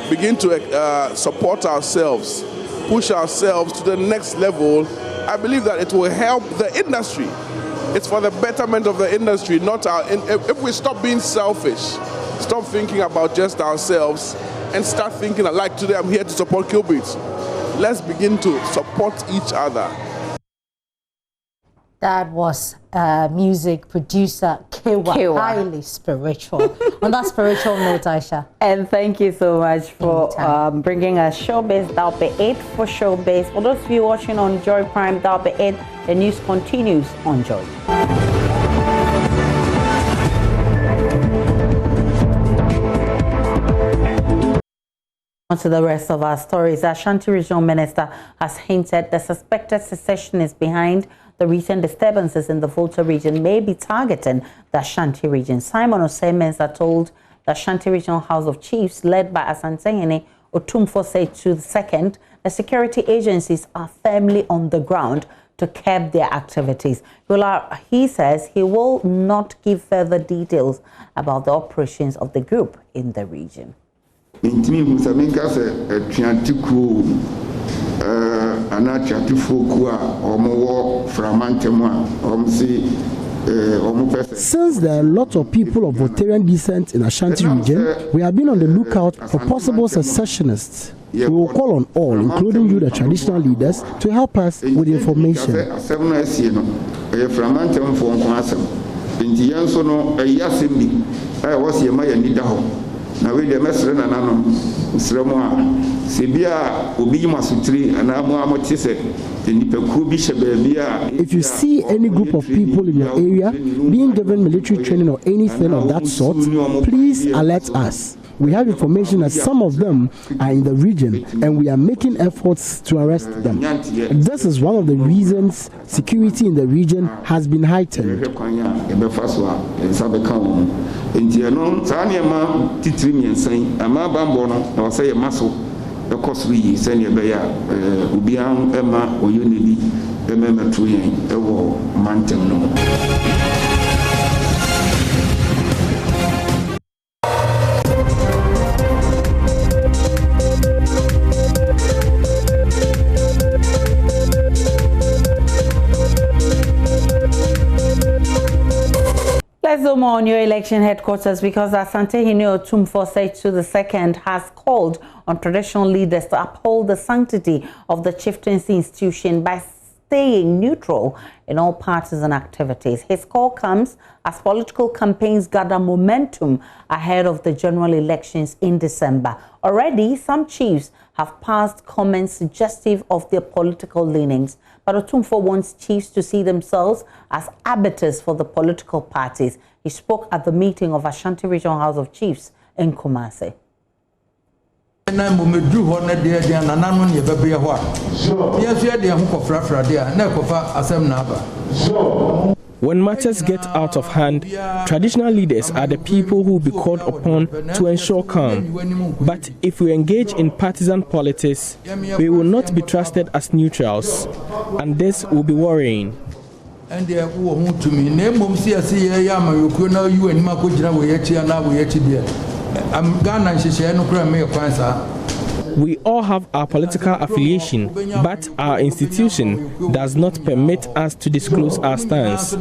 begin to support ourselves, push ourselves to the next level, I believe that it will help the industry. It's for the betterment of the industry, not our. If we stop being selfish, stop thinking about just ourselves, and start thinking like today I'm here to support Kilbeats. Let's begin to support each other. That was music producer Kewa. Highly spiritual. On that spiritual note, Aisha. And thank you so much for bringing us Showbiz. That'll be it for Showbiz. For those of you watching on Joy Prime, that'll be it. The news continues on Joy. On to the rest of our stories. The Ashanti Regional Minister has hinted the suspected secessionists behind the recent disturbances in the Volta region may be targeting the Ashanti region. Simon Osei-Mensah told the Ashanti Regional House of Chiefs, led by Asantehene Otumfuo II, the security agencies are firmly on the ground to curb their activities. He says he will not give further details about the operations of the group in the region. Since there are a lot of people of Voltarian descent in Ashanti region, we have been on the lookout for possible secessionists. We will call on all, including you, the traditional leaders, to help us with information. If you see any group of people in your area being given military training or anything of that sort, please alert us. We have information that some of them are in the region and we are making efforts to arrest them. This is one of the reasons security in the region has been heightened. Let's zoom on your election headquarters because Asantehene Otumfuo II has called on traditional leaders to uphold the sanctity of the chieftaincy institution by staying neutral in all partisan activities. His call comes as political campaigns gather momentum ahead of the general elections in December. Already, some chiefs have passed comments suggestive of their political leanings, but Otumfuo wants chiefs to see themselves as arbiters for the political parties. He spoke at the meeting of Ashanti Regional House of Chiefs in Kumasi. When matters get out of hand, traditional leaders are the people who will be called upon to ensure calm. But if we engage in partisan politics, we will not be trusted as neutrals, and this will be worrying. We all have our political affiliation, but our institution does not permit us to disclose our stance.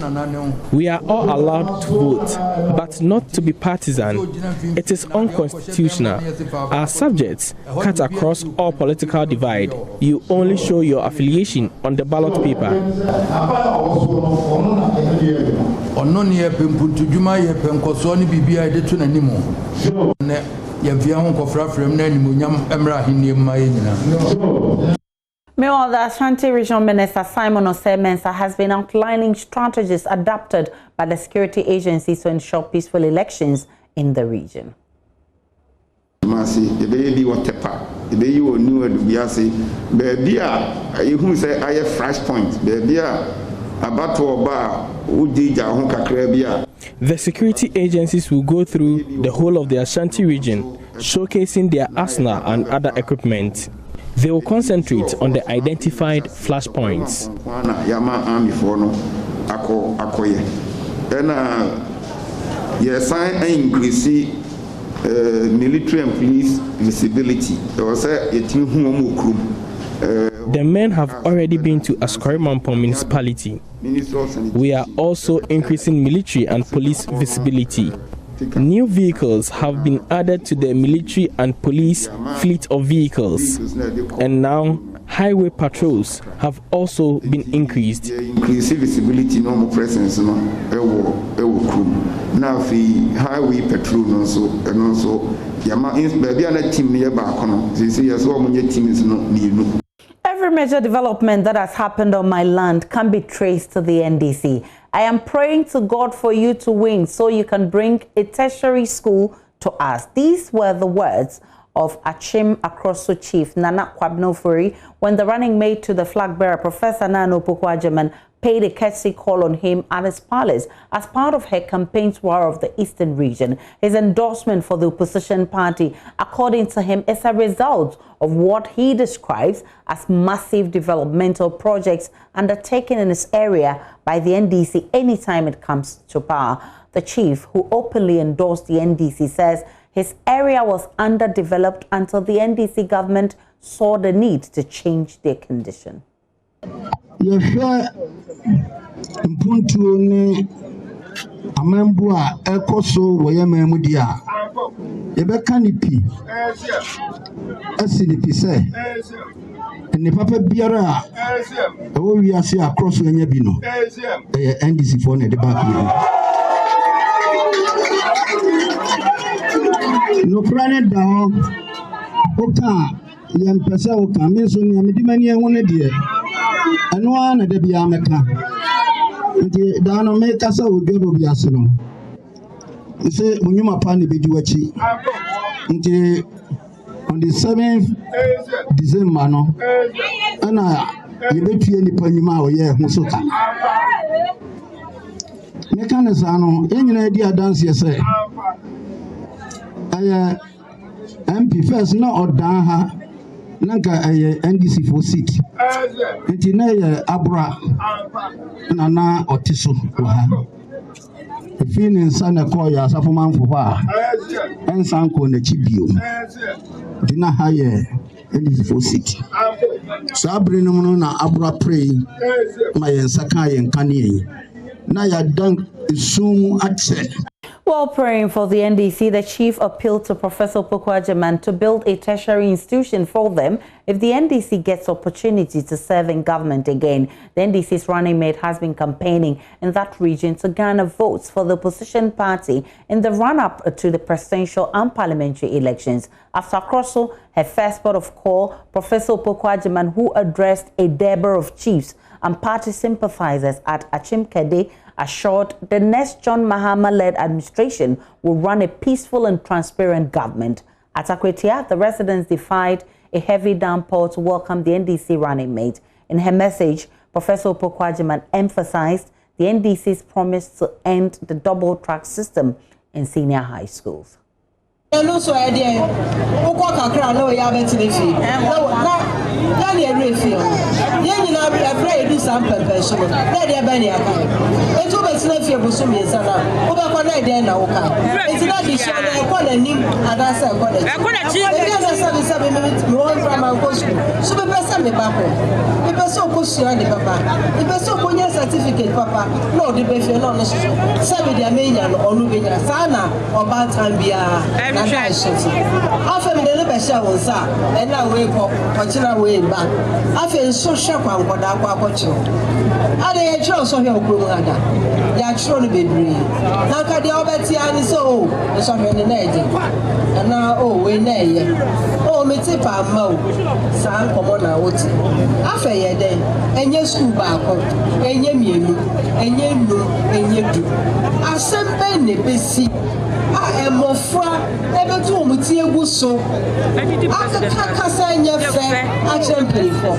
We are all allowed to vote, but not to be partisan. It is unconstitutional. Our subjects cut across all political divide. You only show your affiliation on the ballot paper. Meanwhile, the Ashanti Regional Minister Simon Osei-Mensah has been outlining strategies adopted by the security agencies to ensure peaceful elections in the region. The security agencies will go through the whole of the Ashanti region, showcasing their arsenal and other equipment. They will concentrate on the identified flashpoints. Military and police visibility. The men have already been to Askoremampong municipality. We are also increasing military and police visibility. New vehicles have been added to the military and police fleet of vehicles, and now highway patrols have also been increased. Increase visibility, no more presence, now the highway patrol also, and also baby and a team near back on. They say as well, your team is not new. Every major development that has happened on my land can be traced to the NDC. I am praying to God for you to win so you can bring a tertiary school to us. These were the words of Achim Akroso Chief Nana Kwabnofuri when the running mate to the flag bearer, Professor Nana Opoku-Agyeman, paid a courtesy call on him at his palace as part of her campaign tour of the Eastern region. His endorsement for the opposition party, according to him, is a result of what he describes as massive developmental projects undertaken in this area by the NDC anytime it comes to power. The chief, who openly endorsed the NDC, says his area was underdeveloped until the NDC government saw the need to change their condition. Mpuntuni amambua ekoso woyemamudia ebeka nipi asinipi se ni papa biara ewo wiase across enya bi no NDC for na de back no planet down oka yempesa oka me so ni amedimani ehune de anwa na de bia meka nti dano me kasa odwebo bia se no se munyuma pa ne bedi wachi nti on the 7th December no ana yebetue ni panyuma oye ho soka meka ne sa no enyina di adanse yese aya MP first na odan ha nanka NDC for seat nti na ye abra na otiso ha fini sana ko ya asafo manfo ba ensan ko na chibio dina ha ye NDC for seat sabre no na abra pray ma ye nsaka ye nkane na ya dan isum atse. While praying for the NDC, the chief appealed to Professor Opoku-Agyeman to build a tertiary institution for them if the NDC gets opportunity to serve in government again. The NDC's running mate has been campaigning in that region to garner votes for the opposition party in the run-up to the presidential and parliamentary elections. After Akroso, her first port of call, Professor Opoku-Agyeman, who addressed a Deber of chiefs and party sympathizers at Achim Kede, assured the next John Mahama-led administration will run a peaceful and transparent government. At Akwetia, the residents defied a heavy downpour to welcome the NDC running mate. In her message, Professor Opoku-Agyeman emphasized the NDC's promise to end the double-track system in senior high schools. So idea ukwa kakra na oya betinifi na ne refi ye nyina every do some perfection na de ba ne aka etu betinifi ebusu miesa na ubekwa na ide na uka eti na di sha na ekwa na nim adasa ekwa na chi e na sa bi me So the person me back home. The person who see the papa. The person who has certificate papa. No, the person no necessary. Seven the Armenian or Nubian. Sana or bad time be after me the person was and now wake up. Continue way back. After so sharp and what I watch you. I dey try so here okromada. Ya try no bebre. Na ka dey obeti ani so o so me na eje. Na o we na ye. O me ti pa ma o. Sa nkomo na woti. Afa ye den enye school ba ko. Enye mienu. Enye nu, enye du. Asembe ne besi. A emofra ebe tu omuti egu so. Akaka enye fe a champion for.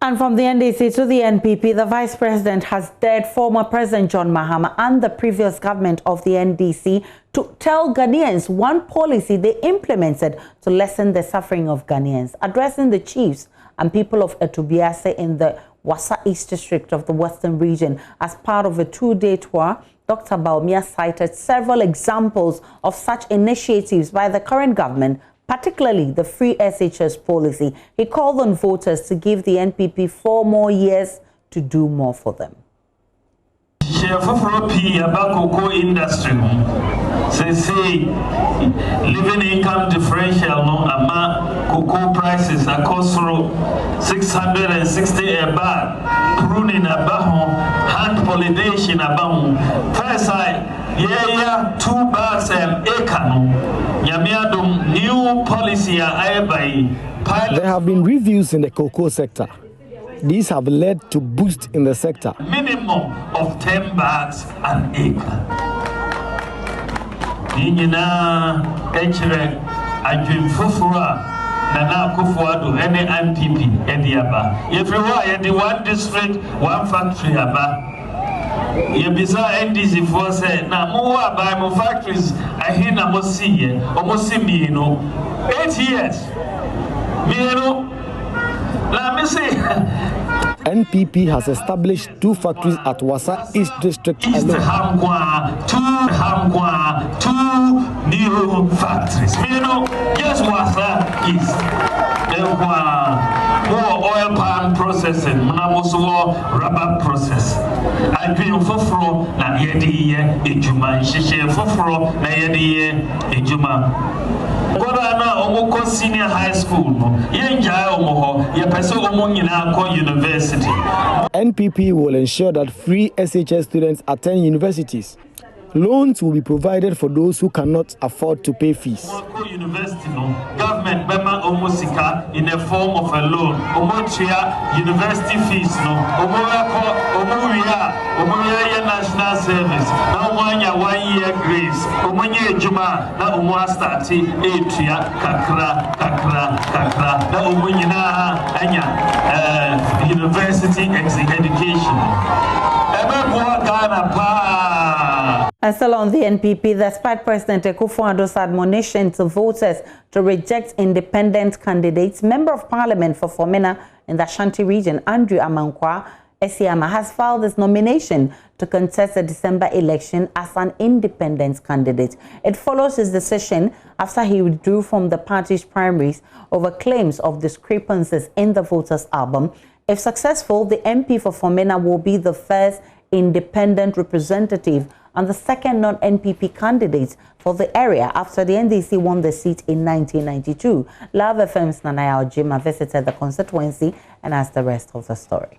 And from the NDC to the NPP, the Vice President has dared former President John Mahama and the previous government of the NDC to tell Ghanaians one policy they implemented to lessen the suffering of Ghanaians. Addressing the chiefs and people of Etubiase in the Wasa East District of the Western Region as part of a 2-day tour, Dr. Baumia cited several examples of such initiatives by the current government, particularly the free SHS policy. He called on voters to give the NPP 4 more years to do more for them. Industry, say living income differential no ama cocoa prices are cost 660 a bag, pruning a baho, hand pollination a baho. First yeah 2 bags acre no. New policy There have been reviews in the cocoa sector. These have led to boost in the sector. Minimum of 10 bags an acre. Nina Echere Adwin Fufura Nana Kufuado any NPP Ediaba. Everywhere in the 1 district, 1 factory aba. Yebisa NDC for say na more by more factories I hear na mosi almost me 8 years. Let me say NPP has established 2 factories at Wasa East District alone. 2 new factories. Yes, Wasa East. More oil palm processing, rubber process. I been for na yedi ejuma, shishe for na yedi ejuma. Senior high school, university. NPP will ensure that free SHS students attend universities. Loans will be provided for those who cannot afford to pay fees. University, government in the form of a loan. University fees, national service. Now 1 year grace. Juma. Now start university education. And still on the NPP, despite President Akufo-Addo's admonition to voters to reject independent candidates, Member of Parliament for Fomena in the Ashanti region, Andrew Amankwa Esiama, has filed his nomination to contest the December election as an independent candidate. It follows his decision after he withdrew from the party's primaries over claims of discrepancies in the voters' album. If successful, the MP for Fomena will be the first independent representative and the second non-NPP candidate for the area after the NDC won the seat in 1992. Love FM's Nanaya Ojima visited the constituency and asked the rest of the story.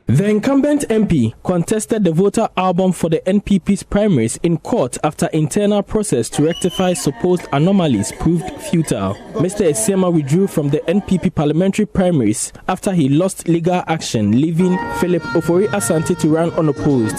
The incumbent MP contested the voter album for the NPP's primaries in court after internal process to rectify supposed anomalies proved futile. Mr. Esiama withdrew from the NPP parliamentary primaries after he lost legal action, leaving Philip Ofori Asante to run unopposed.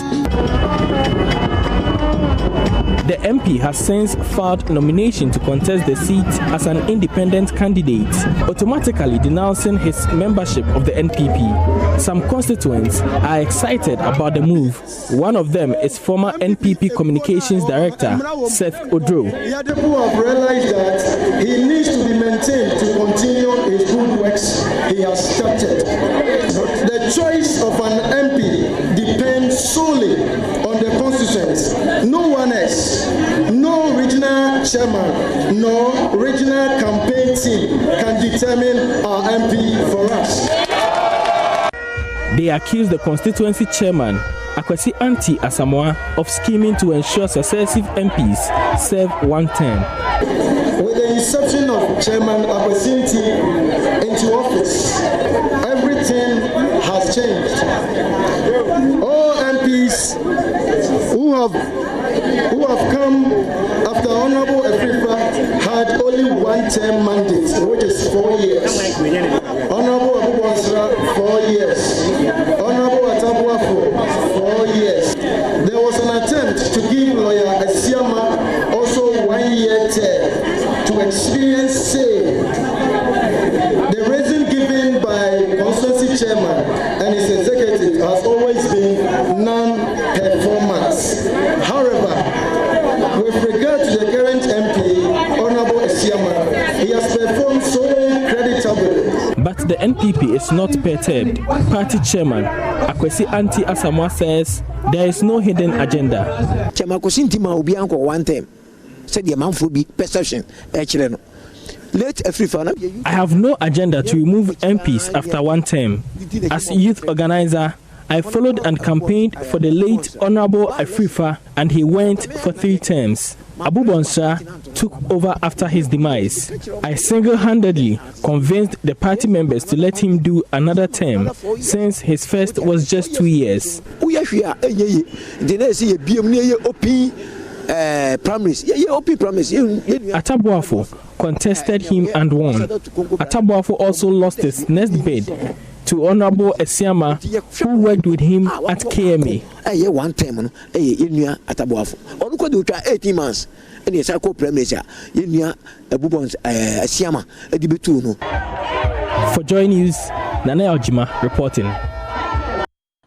The MP has since filed nomination to contest the seat as an independent candidate, automatically denouncing his membership of the NPP. Some constituents are excited about the move. One of them is former NPP Communications Director, Seth Odro. People have realized that he needs to be maintained to continue his good works he has started. The choice of an MP depends solely on the constituents. No one else. No regional chairman, no regional campaign team can determine our MP for us. They accuse the constituency chairman, Akwesi Anti Asamoah, of scheming to ensure successive MPs serve one term. With the inception of Chairman Akwesi into office, everything has changed. All MPs who have come after Honorable Afrifa had only one term mandate, which is 4 years. Honorable Abu Bansra, 4 years. Honorable Atabuafo, 4 years. There was an attempt to give Lawyer Asiama also 1 year term to experience same. The reason given by constituency chairman and his executive has always been non-performance. However, with regard to the current MP, Honorable Asiama, he has performed so creditably. But the NPP is not perturbed. Party chairman Akwesi Anti Asamoah says there is no hidden agenda. Chairman Akwesi Ntima will be anchor one term. Said the amount will be perception. I have no agenda to remove MPs after one term. As youth organizer, I followed and campaigned for the late Honorable Afrifa, and he went for 3 terms. Abu Bansra took over after his demise. I single-handedly convinced the party members to let him do another term, since his first was just 2 years. Atabuafo contested him and won. Atabuafo also lost his next bid to Honorable Asiama, who worked with him at KMA. 18 months. For Joynews, Nana Ojima reporting.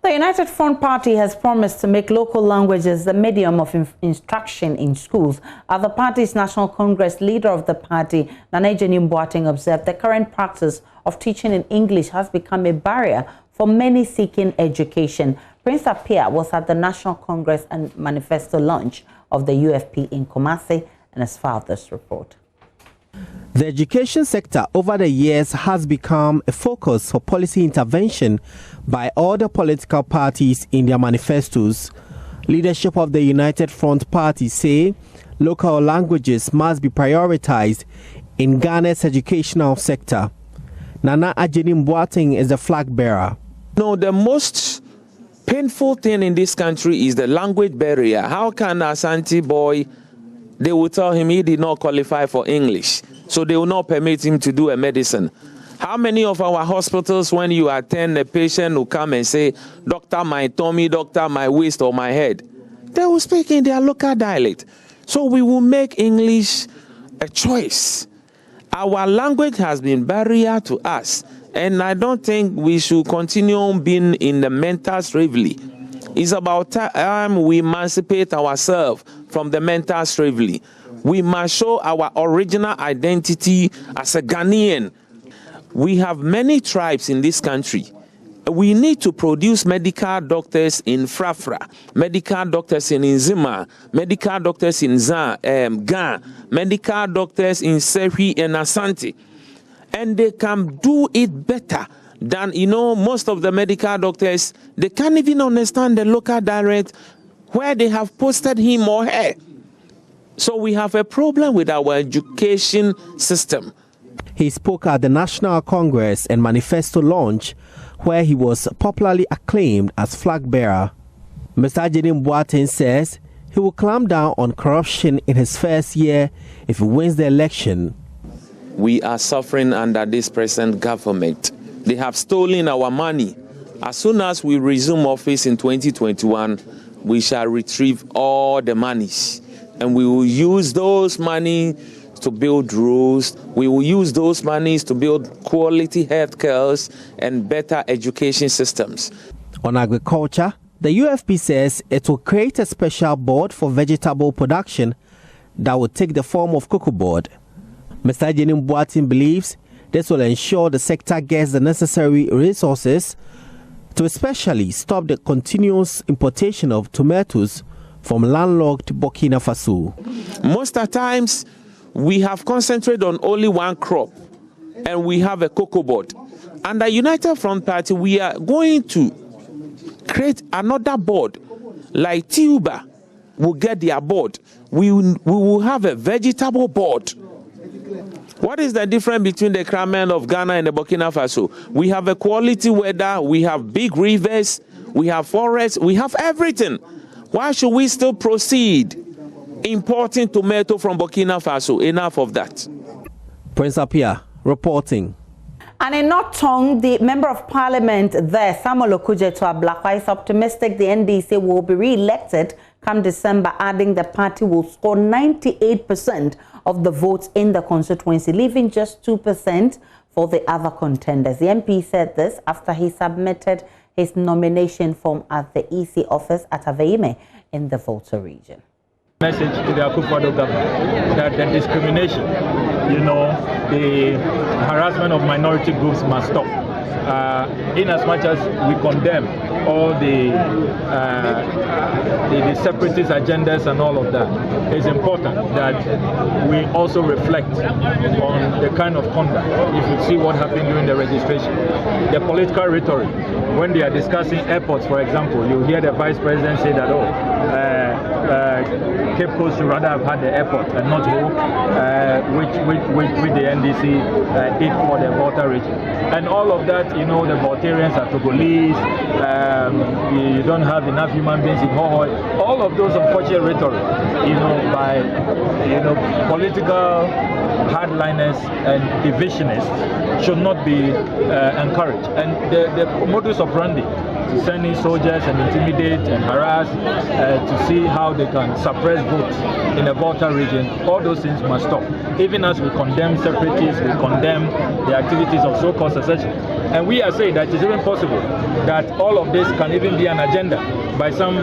The United Front Party has promised to make local languages the medium of instruction in schools. At the party's National Congress, leader of the party, Nana Boateng, observed the current practice of teaching in English has become a barrier for many seeking education. Prince Appiah was at the National Congress and manifesto launch of the UFP in Kumasi and has filed this report. The education sector over the years has become a focus for policy intervention by all the political parties in their manifestos. Leadership of the United Front Party say local languages must be prioritized in Ghana's educational sector. Nana Boateng is the flag bearer. No, the most painful thing in this country is the language barrier. How can a Asante boy, they will tell him he did not qualify for English, so they will not permit him to do a medicine. How many of our hospitals, when you attend a patient who come and say, doctor, my tummy, doctor, my waist or my head, they will speak in their local dialect. So we will make English a choice. Our language has been barrier to us, and I don't think we should continue being in the mental slavery. It's about time we emancipate ourselves from the mental slavery. We must show our original identity as a Ghanaian. We have many tribes in this country. We need to produce medical doctors in Frafra, medical doctors in Nzima, medical doctors in Gan, medical doctors in Sehi and Asante. And they can do it better than, most of the medical doctors. They can't even understand the local dialect where they have posted him or her. So we have a problem with our education system. He spoke at the National Congress and manifesto launch, where he was popularly acclaimed as flag bearer. Mr. Boateng says he will clamp down on corruption in his first year if he wins the election. We are suffering under this present government. They have stolen our money. As soon as we resume office in 2021, we shall retrieve all the monies, and we will use those money to build roads. We will use those monies to build quality health care and better education systems. On agriculture, the UFP says it will create a special board for vegetable production that will take the form of cocoa board. Mr. Boateng believes this will ensure the sector gets the necessary resources to especially stop the continuous importation of tomatoes from landlocked Burkina Faso. Most of the times, we have concentrated on only one crop. and we have a cocoa board. Under United Front Party, we are going to create another board, like Tuba will get their board. We will have a vegetable board. What is the difference between the Cramen of Ghana and the Burkina Faso? We have a quality weather, we have big rivers, we have forests, we have everything. Why should we still proceed importing tomato from Burkina Faso? Enough of that. Prince Apia reporting. And in North Tongue, the Member of Parliament there, Samuel Okudzeto-Ablakwa, is optimistic the NDC will be re-elected come December, adding the party will score 98% of the votes in the constituency, leaving just 2% for the other contenders. The MP said this after he submitted his nomination form at the EC office at Aveime in the Volta region. Message to the Akufo-Addo government that the discrimination, the harassment of minority groups must stop. In as much as we condemn all the separatist agendas and all of that, it's important that we also reflect on the kind of conduct. If you see what happened during the registration, the political rhetoric, when they are discussing airports, for example, you hear the vice president say that, Cape Coast should rather have had the airport and not Ho, which the NDC did for the Volta region. And all of that, the Voltarians are Togolese, you don't have enough human beings in Hohoi. All of those unfortunate rhetoric, by political hardliners and divisionists should not be encouraged. And the modus operandi, sending soldiers and intimidate and harass to see how they can suppress votes in the Volta region, all those things must stop. Even as we condemn separatists, we condemn the activities of so-called secession. And we are saying that it's even possible that all of this can even be an agenda by some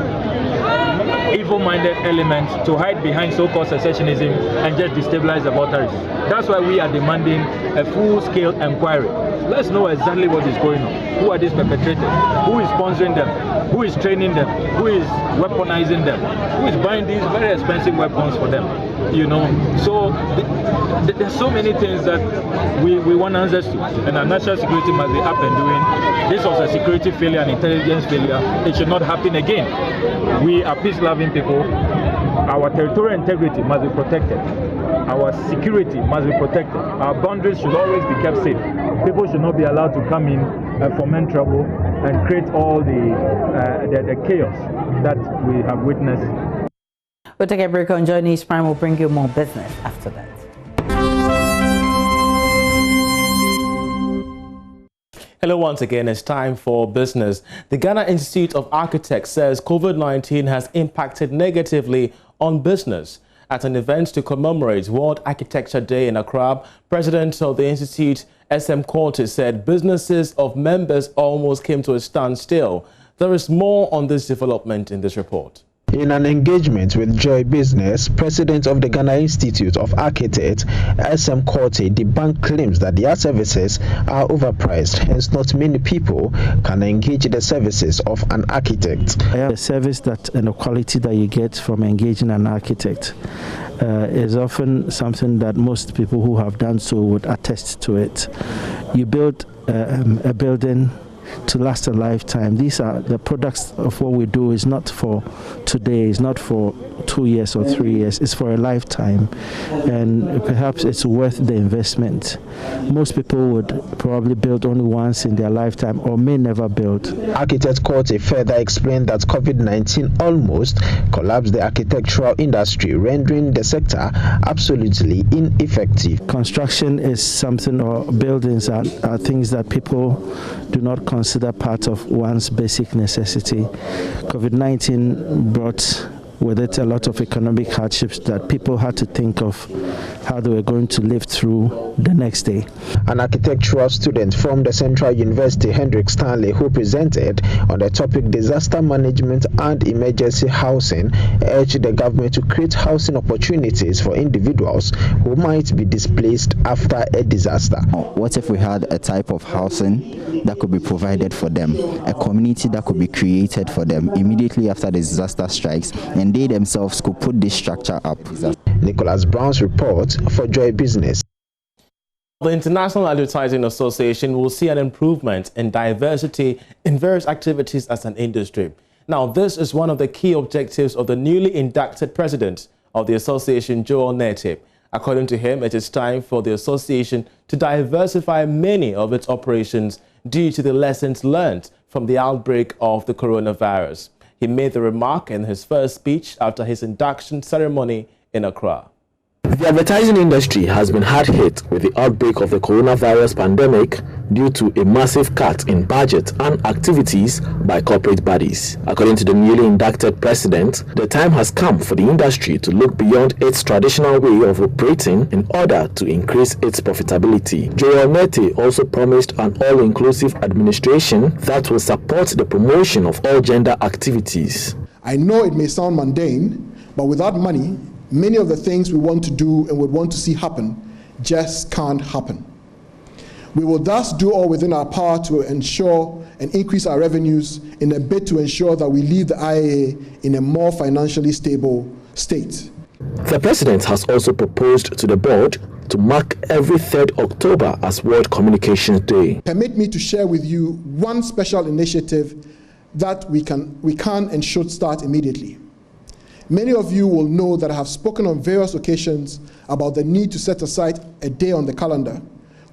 evil-minded elements to hide behind so-called secessionism and just destabilize the Volta region. That's why we are demanding a full-scale inquiry. Let's know exactly what is going on. Who are these perpetrators? Who is sponsoring them? Who is training them? Who is weaponizing them? Who is buying these very expensive weapons for them? So there's so many things that we want answers to, and our national security must be up and doing. This was a security failure, an intelligence failure. It should not happen again. We are peace-loving people. Our territorial integrity must be protected. Our security must be protected. Our boundaries should always be kept safe. People should not be allowed to come in and foment trouble and create all the chaos that we have witnessed. We'll take a break on Joynews Prime. We'll bring you more business after that. Hello once again, it's time for business. The Ghana Institute of Architects says COVID-19 has impacted negatively on business. At an event to commemorate World Architecture Day in Accra, President of the Institute, SM Corte, said businesses of members almost came to a standstill. There is more on this development in this report. In an engagement with Joy Business, President of the Ghana Institute of Architects, SM Corte, debunked claims that their services are overpriced, hence not many people can engage the services of an architect. The service and the quality that you get from engaging an architect is often something that most people who have done so would attest to it. You build a building to last a lifetime. These are the products of what we do. Is not for today, it's not for 2 years or 3 years, it's for a lifetime, and perhaps it's worth the investment. Most people would probably build only once in their lifetime or may never build. Architect Corte further explained that COVID-19 almost collapsed the architectural industry, rendering the sector absolutely ineffective. Construction is something, or buildings are things that people do not consider part of one's basic necessity. COVID-19 brought with it a lot of economic hardships that people had to think of how they were going to live through the next day. An architectural student from the Central University, Hendrik Stanley, who presented on the topic disaster management and emergency housing, urged the government to create housing opportunities for individuals who might be displaced after a disaster. What if we had a type of housing that could be provided for them, a community that could be created for them immediately after the disaster strikes, and they themselves could put this structure up? Nicholas Brown's report for Joy Business. The International Advertising Association will see an improvement in diversity in various activities as an industry. Now, this is one of the key objectives of the newly inducted president of the association, Joynews. According to him, it is time for the association to diversify many of its operations due to the lessons learned from the outbreak of the coronavirus. He made the remark in his first speech after his induction ceremony in Accra. The advertising industry has been hard hit with the outbreak of the coronavirus pandemic due to a massive cut in budget and activities by corporate bodies. According to the newly inducted president, the time has come for the industry to look beyond its traditional way of operating in order to increase its profitability. Joynews also promised an all-inclusive administration that will support the promotion of all gender activities. I know it may sound mundane, but without money, many of the things we want to do and would want to see happen just can't happen. We will thus do all within our power to ensure and increase our revenues in a bid to ensure that we leave the IAA in a more financially stable state. The president has also proposed to the board to mark every 3rd October as World Communications Day. Permit me to share with you one special initiative that we can and should start immediately. Many of you will know that I have spoken on various occasions about the need to set aside a day on the calendar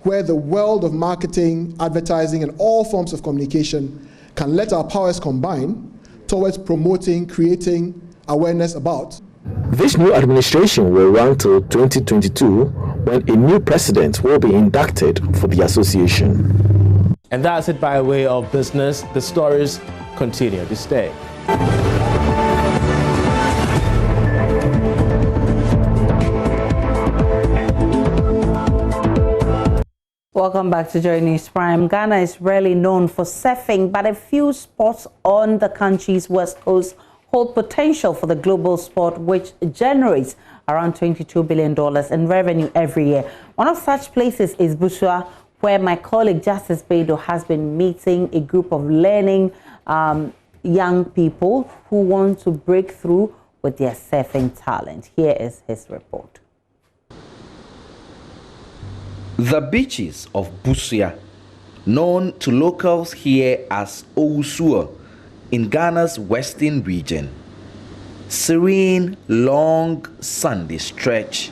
where the world of marketing, advertising, and all forms of communication can let our powers combine towards promoting, creating awareness about. This new administration will run till 2022 when a new president will be inducted for the association. And that's it by way of business. The stories continue to stay. Welcome back to Joynews Prime. Ghana is rarely known for surfing, but a few spots on the country's west coast hold potential for the global sport, which generates around $22 billion in revenue every year. One of such places is Busua, where my colleague Justice Bedo has been meeting a group of learning young people who want to break through with their surfing talent. Here is his report. The beaches of Busua, known to locals here as Owusuo, in Ghana's western region. Serene, long, sandy stretch.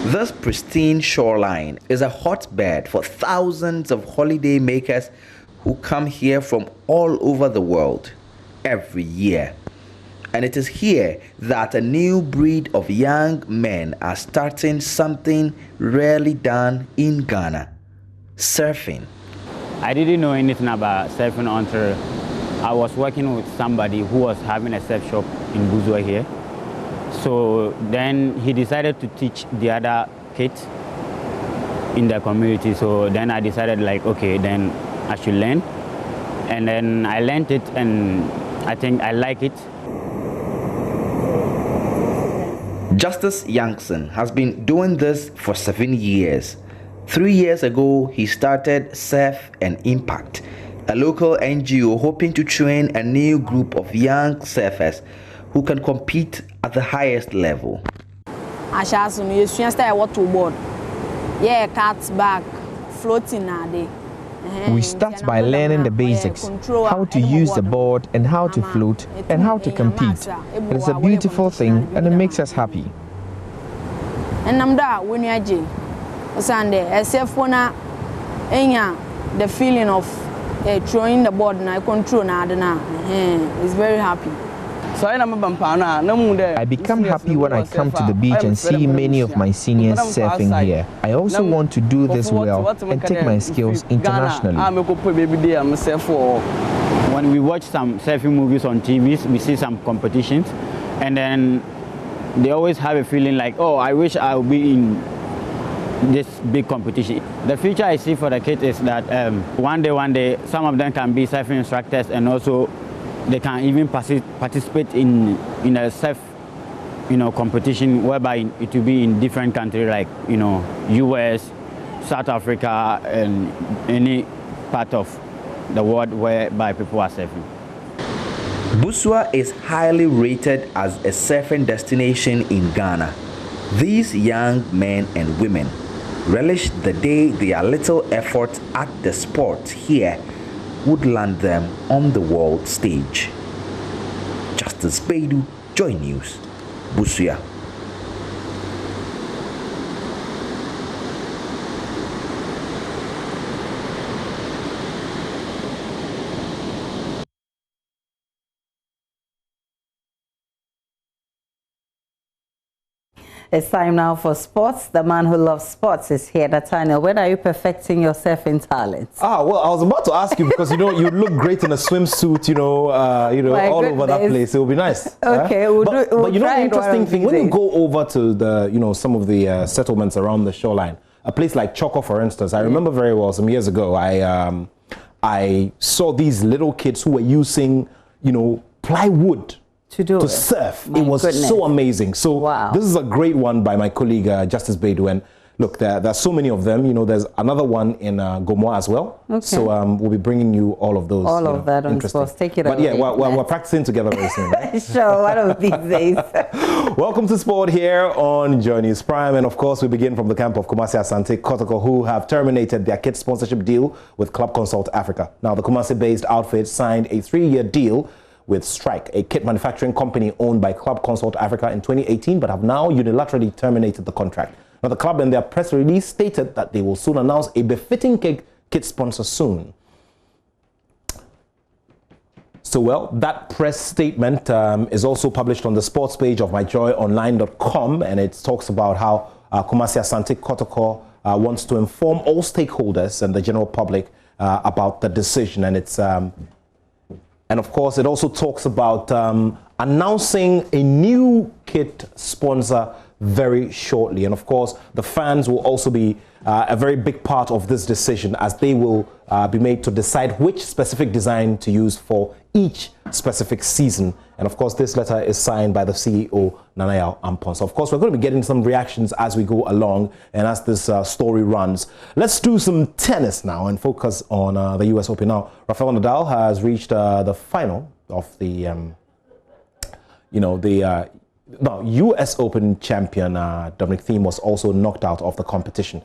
This pristine shoreline is a hotbed for thousands of holiday makers who come here from all over the world every year. And it is here that a new breed of young men are starting something rarely done in Ghana: surfing. I didn't know anything about surfing until I was working with somebody who was having a surf shop in Busua here. So then he decided to teach the other kids in the community. So then I decided, like, okay, then I should learn. And then I learned it, and I think I like it. Justice Youngson has been doing this for 7 years. 3 years ago, he started Surf and Impact, a local NGO hoping to train a new group of young surfers who can compete at the highest level. We start by learning the basics, how to use the board and how to float and how to compete. It is a beautiful thing and it makes us happy. The feeling of throwing the board and I control is very happy. I become happy when I come to the beach and see many of my seniors surfing here. I also want to do this well and take my skills internationally. When we watch some surfing movies on TVs, we see some competitions, and then they always have a feeling like, oh, I wish I would be in this big competition. The future I see for the kids is that one day, some of them can be surfing instructors, and also they can even participate in a surf, competition whereby it will be in different countries like, US, South Africa, and any part of the world whereby people are surfing. Busua is highly rated as a surfing destination in Ghana. These young men and women relish the day their little effort at the sport here would land them on the world stage. Justice Baidu, Joynews, Busia. It's time now for sports. The man who loves sports is here, Nathaniel. When are you perfecting yourself in talents? Well, I was about to ask you because, you know, you look great in a swimsuit, all over that place. It would be nice. Okay, we'll but you know, the interesting thing, when you go over to the, some of the settlements around the shoreline, a place like Choco, for instance, I remember very well some years ago, I saw these little kids who were using, plywood to surf. It was so amazing. So this is a great one by my colleague Justice Baidu. And look, there are so many of them. There's another one in Gomoa as well. Okay. So we'll be bringing you all of those. All of that on sports. Take it away. But yeah, we're practicing together very soon. Right? Sure, one of these days. Welcome to sport here on Joynews Prime. And of course, we begin from the camp of Kumasi Asante Kotoko, who have terminated their kit sponsorship deal with Club Consult Africa. Now, the Kumasi-based outfit signed a 3-year deal with Strike, a kit manufacturing company owned by Club Consult Africa in 2018, but have now unilaterally terminated the contract. Now, the club in their press release stated that they will soon announce a befitting kit sponsor soon. So, well, that press statement is also published on the sports page of myjoyonline.com, and it talks about how Kumasi Asante Kotoko wants to inform all stakeholders and the general public about the decision, and it's and of course, it also talks about announcing a new kit sponsor very shortly. And of course, the fans will also be a very big part of this decision, as they will be made to decide which specific design to use for each specific season. And of course, this letter is signed by the CEO, Nanayao Ampon. So of course, we're going to be getting some reactions as we go along and as this story runs. Let's do some tennis now and focus on the US Open. Now, Rafael Nadal has reached the final of the, US Open champion Dominic Thiem was also knocked out of the competition.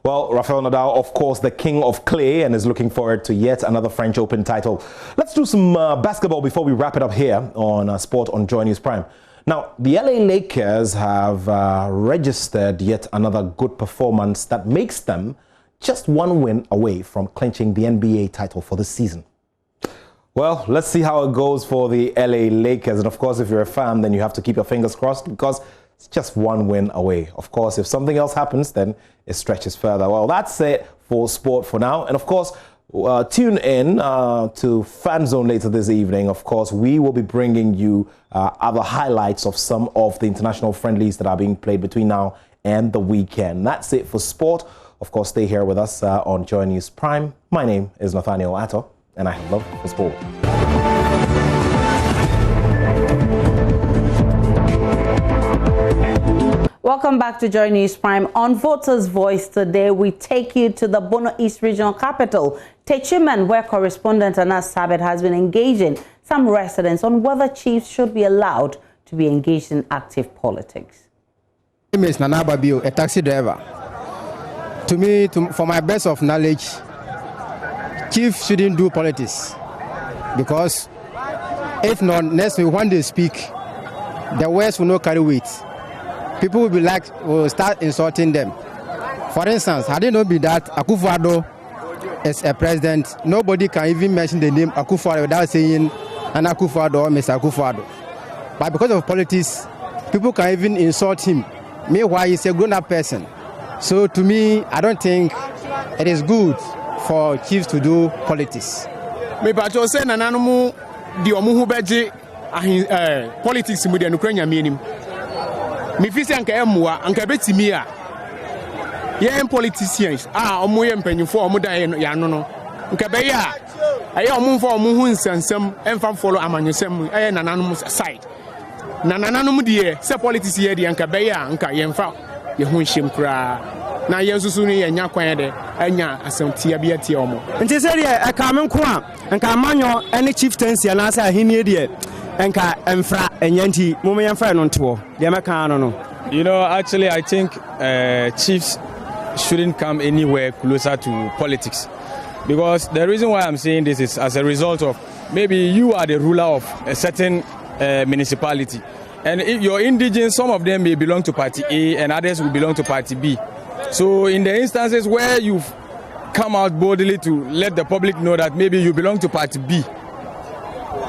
Well, Rafael Nadal, of course, the king of clay, and is looking forward to yet another French Open title. Let's do some basketball before we wrap it up here on Sport on Joynews Prime. Now, the LA Lakers have registered yet another good performance that makes them just one win away from clinching the NBA title for this season. Well, let's see how it goes for the LA Lakers. And of course, if you're a fan, then you have to keep your fingers crossed, because it's just one win away. Of course, if something else happens, then it stretches further. Well, that's it for sport for now. And of course, tune in to Fan Zone later this evening. Of course, we will be bringing you other highlights of some of the international friendlies that are being played between now and the weekend. That's it for sport. Of course, stay here with us on Joynews Prime. My name is Nathaniel Atto, and I have love for sport. Welcome back to Joynews Prime. On Voters' Voice today, we take you to the Bono East Regional Capital, Techiman, where correspondent Anas Sabet has been engaging some residents on whether chiefs should be allowed to be engaged in active politics. My name is Nana Babio, a taxi driver. To me, for my best of knowledge, chiefs shouldn't do politics, because if not, next week when they speak, the words will not carry weight. People will start insulting them. For instance, had it not been that Akufo-Addo is a president, nobody can even mention the name Akufo-Addo without saying Nana Akufo-Addo or Mr. Akufo-Addo. But because of politics, people can even insult him. Meanwhile, he's a grown-up person. So to me, I don't think it is good for chiefs to do politics. Me pato say Nana mu di omu hu beje politics mu de Ukraine minim. Me fi se anka emwa anka betimi a ye politicians omo ye mpanyifo omo da ya no no nka be ya aye omo mfo omo hu nsansam emfa follow amanyesem nananom side na nananom de se politics ye de anka be ya anka ye mfa ye hu nhim kra na ye nsusu ni ye nya kwan de anya asamtia bia tie omo nti se de e ka me nko a anka amanyo ene chieftaincy na asa ahini de enka emfra enyanti mumyamfa no nto de meka no no. You know, actually I think chiefs shouldn't come anywhere closer to politics. Because the reason why I'm saying this is as a result of maybe you are the ruler of a certain municipality. And if you're indigent, some of them may belong to Party A and others will belong to Party B. So in the instances where you've come out boldly to let the public know that maybe you belong to Party B,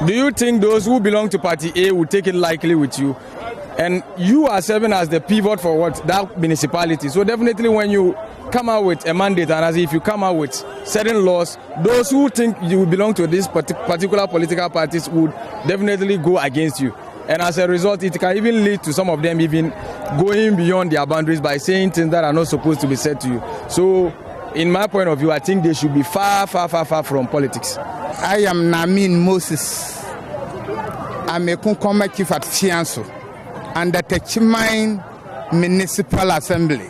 do you think those who belong to Party A will take it lightly with you? And you are serving as the pivot for what? That municipality. So definitely when you come out with a mandate, and as if you come out with certain laws, those who think you belong to this particular political parties would definitely go against you. And as a result, it can even lead to some of them even going beyond their boundaries by saying things that are not supposed to be said to you. So in my point of view, I think they should be far, far, far, far from politics. I am Namin Moses. I'm a Kunkoma chief at Fianso and the Techimine Municipal Assembly.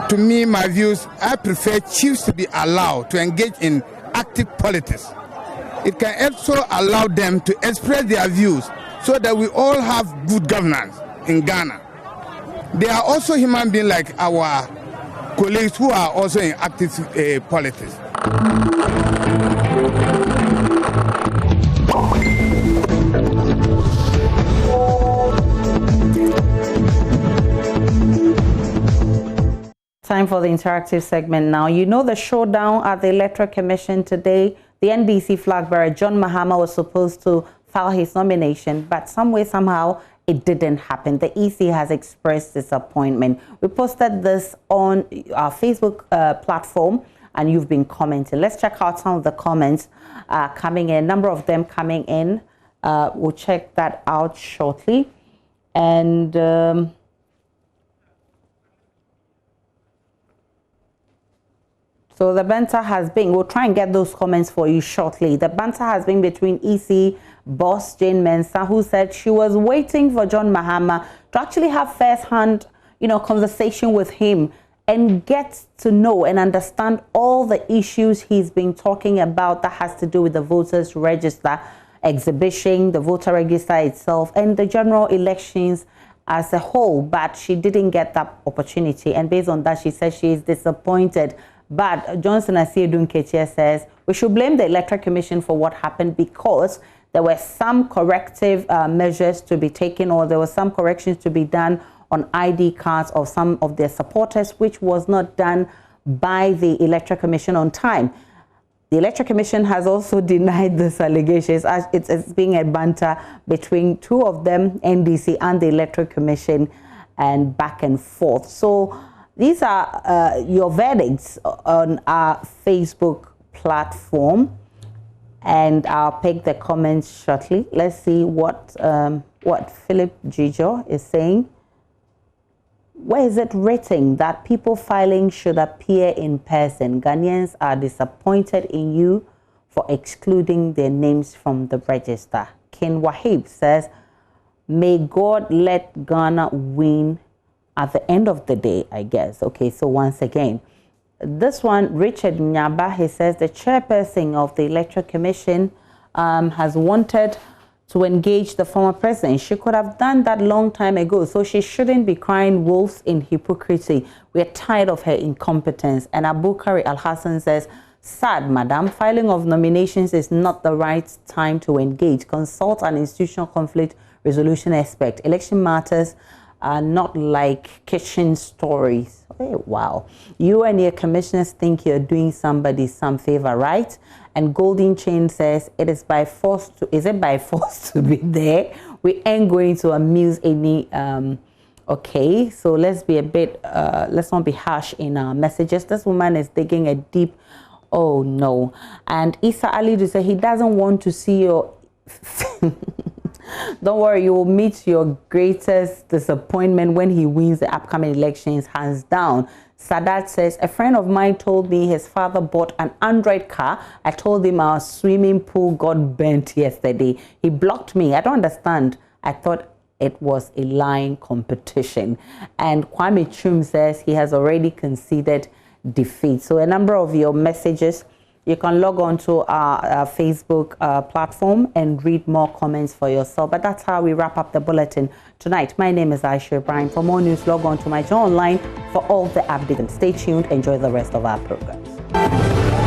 To me, my views, I prefer chiefs to be allowed to engage in active politics. It can also allow them to express their views so that we all have good governance in Ghana. They are also human beings like our colleagues who are also in active politics. Time for the interactive segment now. You know the showdown at the Electoral Commission today. The NDC flag bearer John Mahama was supposed to file his nomination, but some way, somehow, it didn't happen. The EC has expressed disappointment. We posted this on our Facebook platform, and you've been commenting. Let's check out some of the comments coming in. A number of them coming in. We'll check that out shortly. And so the banter has been, we'll try and get those comments for you shortly. The banter has been between EC boss Jane Mensah, who said she was waiting for John Mahama to actually have first-hand, conversation with him and get to know and understand all the issues he's been talking about that has to do with the voters register exhibition, the voter register itself, and the general elections as a whole. But she didn't get that opportunity. And based on that, she said she is disappointed. But Johnson Asiedun Ketia says we should blame the Electoral Commission for what happened because there were some corrective measures to be taken, or there were some corrections to be done on ID cards of some of their supporters, which was not done by the Electoral Commission on time. The Electoral Commission has also denied this allegations as it's being a banter between two of them, NDC and the Electoral Commission, and back and forth. So these are your verdicts on our Facebook platform, and I'll pick the comments shortly. Let's see what Philip Gijo is saying. Where is it written that people filing should appear in person? Ghanaians are disappointed in you for excluding their names from the register. Ken Wahib says, may God let Ghana win at the end of the day, I guess. Okay, so once again, this one, Richard Nyaba, he says the chairperson of the Electoral Commission has wanted to engage the former president. She could have done that long time ago, so she shouldn't be crying wolves in hypocrisy. We're tired of her incompetence. And Abukari Al-Hassan says, sad, madam, filing of nominations is not the right time to engage. Consult an institutional conflict resolution expert. Election matters are not like kitchen stories. Oh, wow. You and your commissioners think you're doing somebody some favor, right? And Golden Chain says, is it by force to be there? We ain't going to amuse any, okay. So let's be a bit, let's not be harsh in our messages. This woman is digging a deep, oh no. And Issa Ali to say he doesn't want to see your, don't worry, you will meet your greatest disappointment when he wins the upcoming elections, hands down. Sadat says, a friend of mine told me his father bought an Android car. I told him our swimming pool got burnt yesterday. He blocked me. I don't understand. I thought it was a lying competition. And Kwame Chum says he has already conceded defeat. So a number of your messages You can log on to our Facebook platform and read more comments for yourself. But that's how we wrap up the bulletin tonight. My name is Aisha Ibrahim. For more news, log on to my Joy Online for all the updates. Stay tuned. Enjoy the rest of our programs.